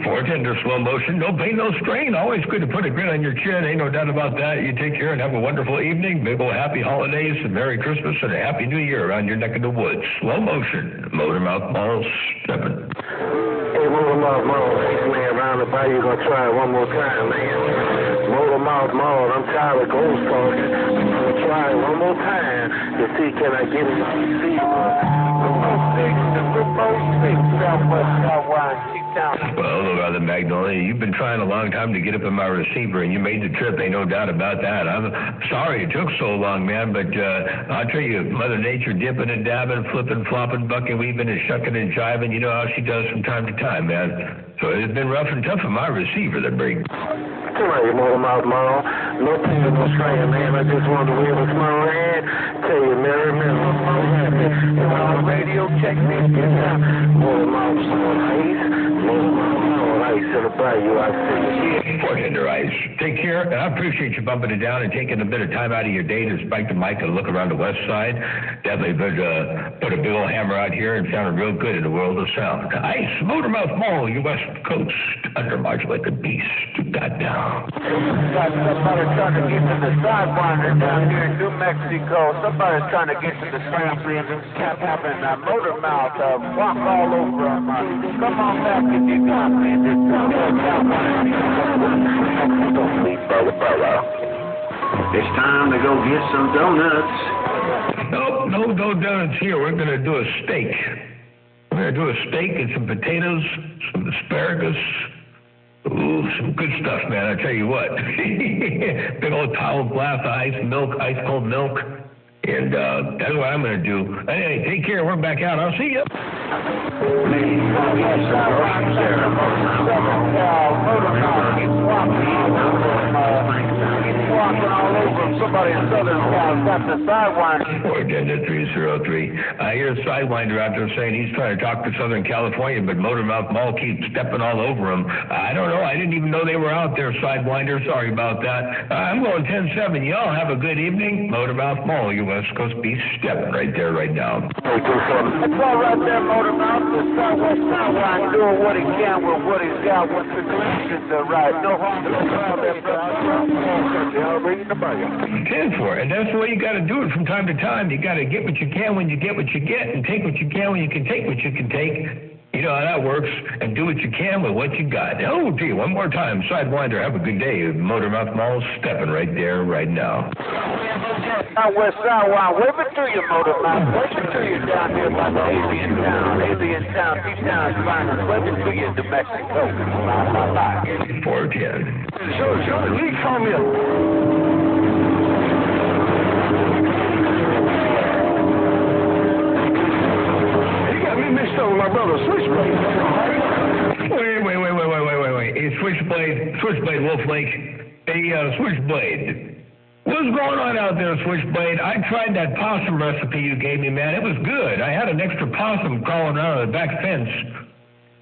Bartender, slow motion, no pain, no strain. Always good to put a grin on your chin. Ain't no doubt about that. You take care and have a wonderful evening. Big old happy holidays and Merry Christmas and a happy New Year around your neck of the woods. Slow motion, Motormouth Mall stepping. Hey, Motormouth Mall, hey, man, round the bay, you gonna try it one more time, man. Motormouth Mall, I'm tired of ghost talking. I'm gonna try it one more time to see can I get it on the receiver. Well, Brother Magnolia, you've been trying a long time to get up in my receiver, and you made the trip. Ain't no doubt about that. I'm sorry it took so long, man, but I'll tell you, Mother Nature dipping and dabbing, flipping, flopping, bucking, weaving, and shucking and jiving. You know how she does from time to time, man. So it's been rough and tough on my receiver, that break. Come on, you Motormouth Mall. No pain, no strain, man. I just wanted to wave a smile and tell you, Merry Christmas, I'm happy. And on the radio, check me. Motormouth Mall Ice. Motormouth Mall Ice in the bayou, I see. Bartender Ice. Take care. I appreciate you bumping it down and taking a bit of time out of your day to spike the mic and look around the west side. Definitely put a big old hammer out here and sounded real good in the world of sound. Ice, Motormouth Mall, you West Coast, under Modulated Beast. Goddamn. Somebody's trying to get to the sidewinder down here in New Mexico. Somebody's trying to get to the sampling and having Motormouth walk all over them. Come on back if you got me. It's time to go get some donuts. Nope, no donuts here. We're going to do a steak. We're going to do a steak and some potatoes, some asparagus. Ooh, some good stuff, man. I tell you what. Big old tall glass of ice cold milk. And that's what I'm going to do. Anyway, take care. We're back out. I'll see you. Somebody in Southern Cal got the Sidewinder. 410-303. I hear a Sidewinder out there saying he's trying to talk to Southern California, but Motormouth Mall keeps stepping all over him. I don't know. I didn't even know they were out there, Sidewinder. Sorry about that. I'm going 10-7. Y'all have a good evening. Motormouth Mall, your West Coast Beast, stepping right there, right now. It's all right there, Motormouth. The Southwest Sidewinder doing what he can with what he's got. Once the collections are right. No harm to the crowd there, brother. They'll bring the money. 10-4, and that's the way you got to do it from time to time. You got to get what you can when you get what you get, and take what you can when you can take what you can take. You know how that works, and do what you can with what you got. Oh, gee, one more time. Sidewinder, have a good day. Motormouth Mall stepping right there, right now. Southwest Sidewinder, wave it to you, Motormouth. Wave it to you down here by the Alien Town, T-Town's finest. Wave it to you, New Mexico. Bye. 410. Sure, leave from you. Mixed up with my brother Switchblade. Wait. Hey, Switchblade, Wolf Lake. Hey, Switchblade. What's going on out there, Switchblade? I tried that possum recipe you gave me, man. It was good. I had an extra possum crawling around on the back fence.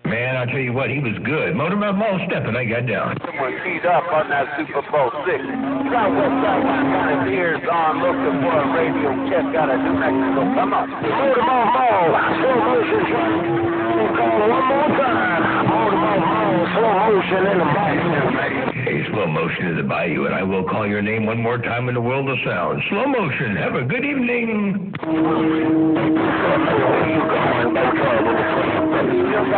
Man, I'll tell you what, he was good. Motormouth Mall stepping, I got down. Someone keyed up on that Super Bowl 6. Southwest Sidewinder got his ears on, looking for a radio check out of New Mexico. Come on. Motormouth Mall, slow motion. Call one more time. Motormouth Mall, slow motion in the bayou. Hey, slow motion in the bayou, and I will call your name one more time in the world of sound. Slow motion, have a good evening.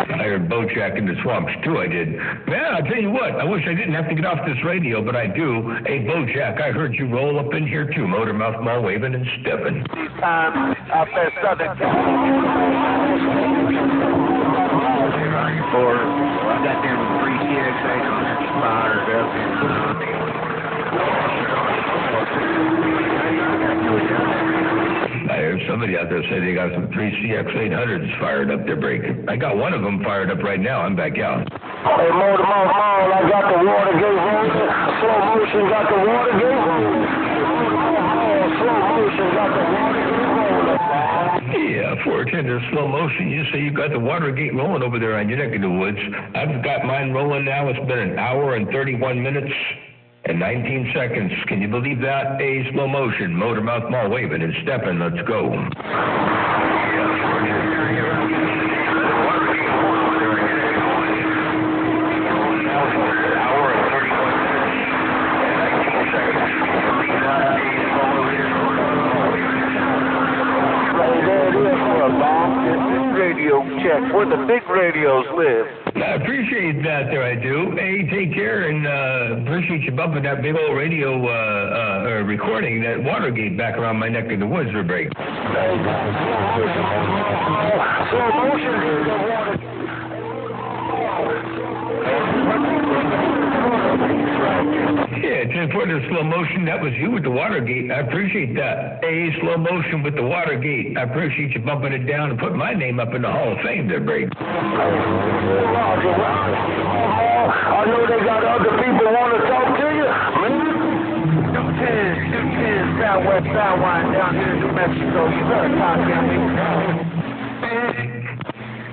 I heard Bojack in the swamps, too, I did. Man, I'll tell you what, I wish I didn't have to get off this radio, but I do. Hey, Bojack, I heard you roll up in here, too. Motormouth Mall waving and stepping. These times out there, Southern California. I got them 3 CX800s fired up. I heard somebody out there say they got some 3 CX800s fired up their break. I got one of them fired up right now. I'm back out. Hey, Motormouth Mall, I got the Watergate rolling. Slow motion got the Watergate rolling. Slow motion got the Watergate rolling. Yeah, 410 to slow motion. You say you got the Watergate rolling over there on your neck of the woods. I've got mine rolling now. It's been an hour and 31 minutes and 19 seconds. Can you believe that? A slow motion. Motormouth Mall waving and stepping. Let's go. Radio check where the big radios live. I appreciate that, there I do. Hey, take care, and appreciate you bumping that big old radio recording, that Watergate back around my neck of the woods, break. Slow motion. Yeah, 10-4 to slow motion. That was you with the Watergate. I appreciate that. Hey, slow motion with the Watergate. I appreciate you bumping it down and putting my name up in the Hall of Fame there, Brady. I know they got other people want to talk to you. 210 Southwest Sidewinder down here in New Mexico. You better talk to me.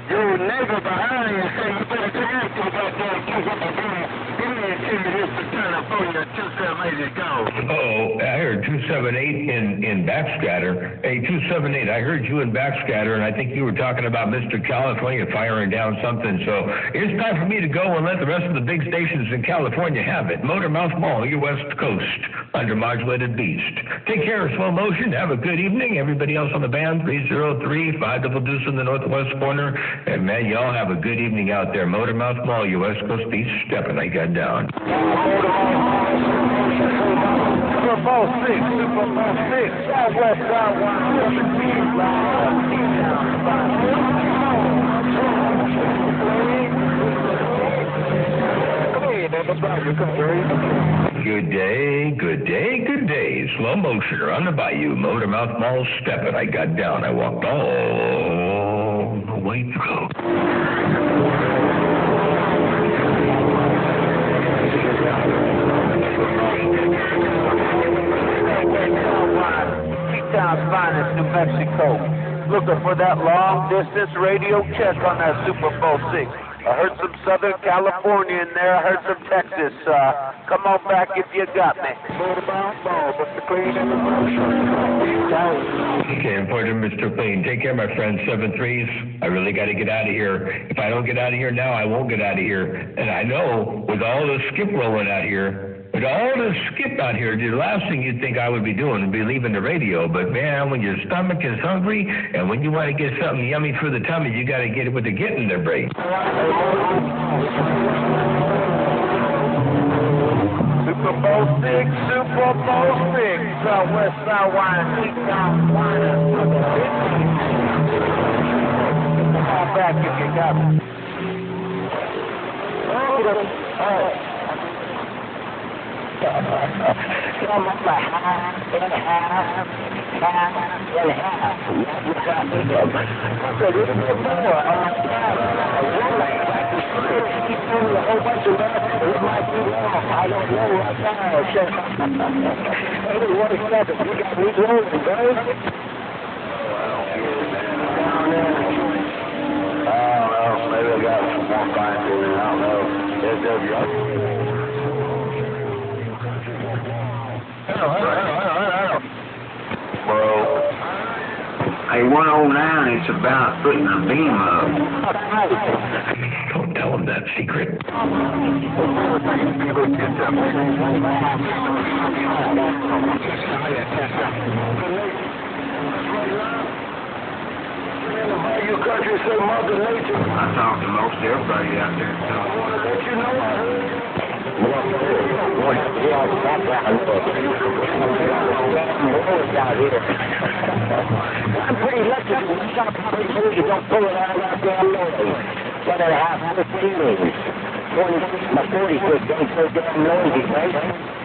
Your neighbor behind you say you better connect to that damn Oh, I heard 278 in Backscatter. Hey, 278, I heard you in Backscatter, and I think you were talking about Mr. California firing down something. So it's time for me to go and let the rest of the big stations in California have it. Motormouth Mall, your West Coast, under Modulated Beast. Take care of slow motion. Have a good evening. Everybody else on the band, 303, 5 double deuce in the northwest corner. And man, y'all have a good evening out there. Motormouth Mall, your West Coast Beast, stepping. I got down. Super Bowl 6, Southwest Sidewinder. Hey, man, what's wrong? You come through. Good day, good day, good day. Slow motioner on the bayou, motor mouth mall stepping. I got down, I walked all the way through. Town's finest, New Mexico. Looking for that long-distance radio check on that Super Bowl VI. I heard some Southern California in there. I heard some Texas. Come on back if you got me. Okay, important, Mr. Clean. Take care, my friend. 7-3s. I really got to get out of here. If I don't get out of here now, I won't get out of here. And I know with all the skip rolling out here, with all the skip out here, the last thing you'd think I would be doing would be leaving the radio. But, man, when your stomach is hungry and when you want to get something yummy for the tummy, you got to get it with the get in their brain. Super Bowl VI, Super Bowl VI. Southwest Southwine, Southwine. Come on back if you got me. All right. Come on back. Maybe I got some more fine tuning. I don't know. Hello. Bro. Hey, 109, it's about putting a beam up. Don't tell them that secret. You country say Mother Nature. I talk to most everybody out there. So. I want to let you know I heard. I'm pretty lucky when you got a public news, you don't pull it out of that damn noise. 1.5 feelings. My 40 foot don't so damn noisy, right?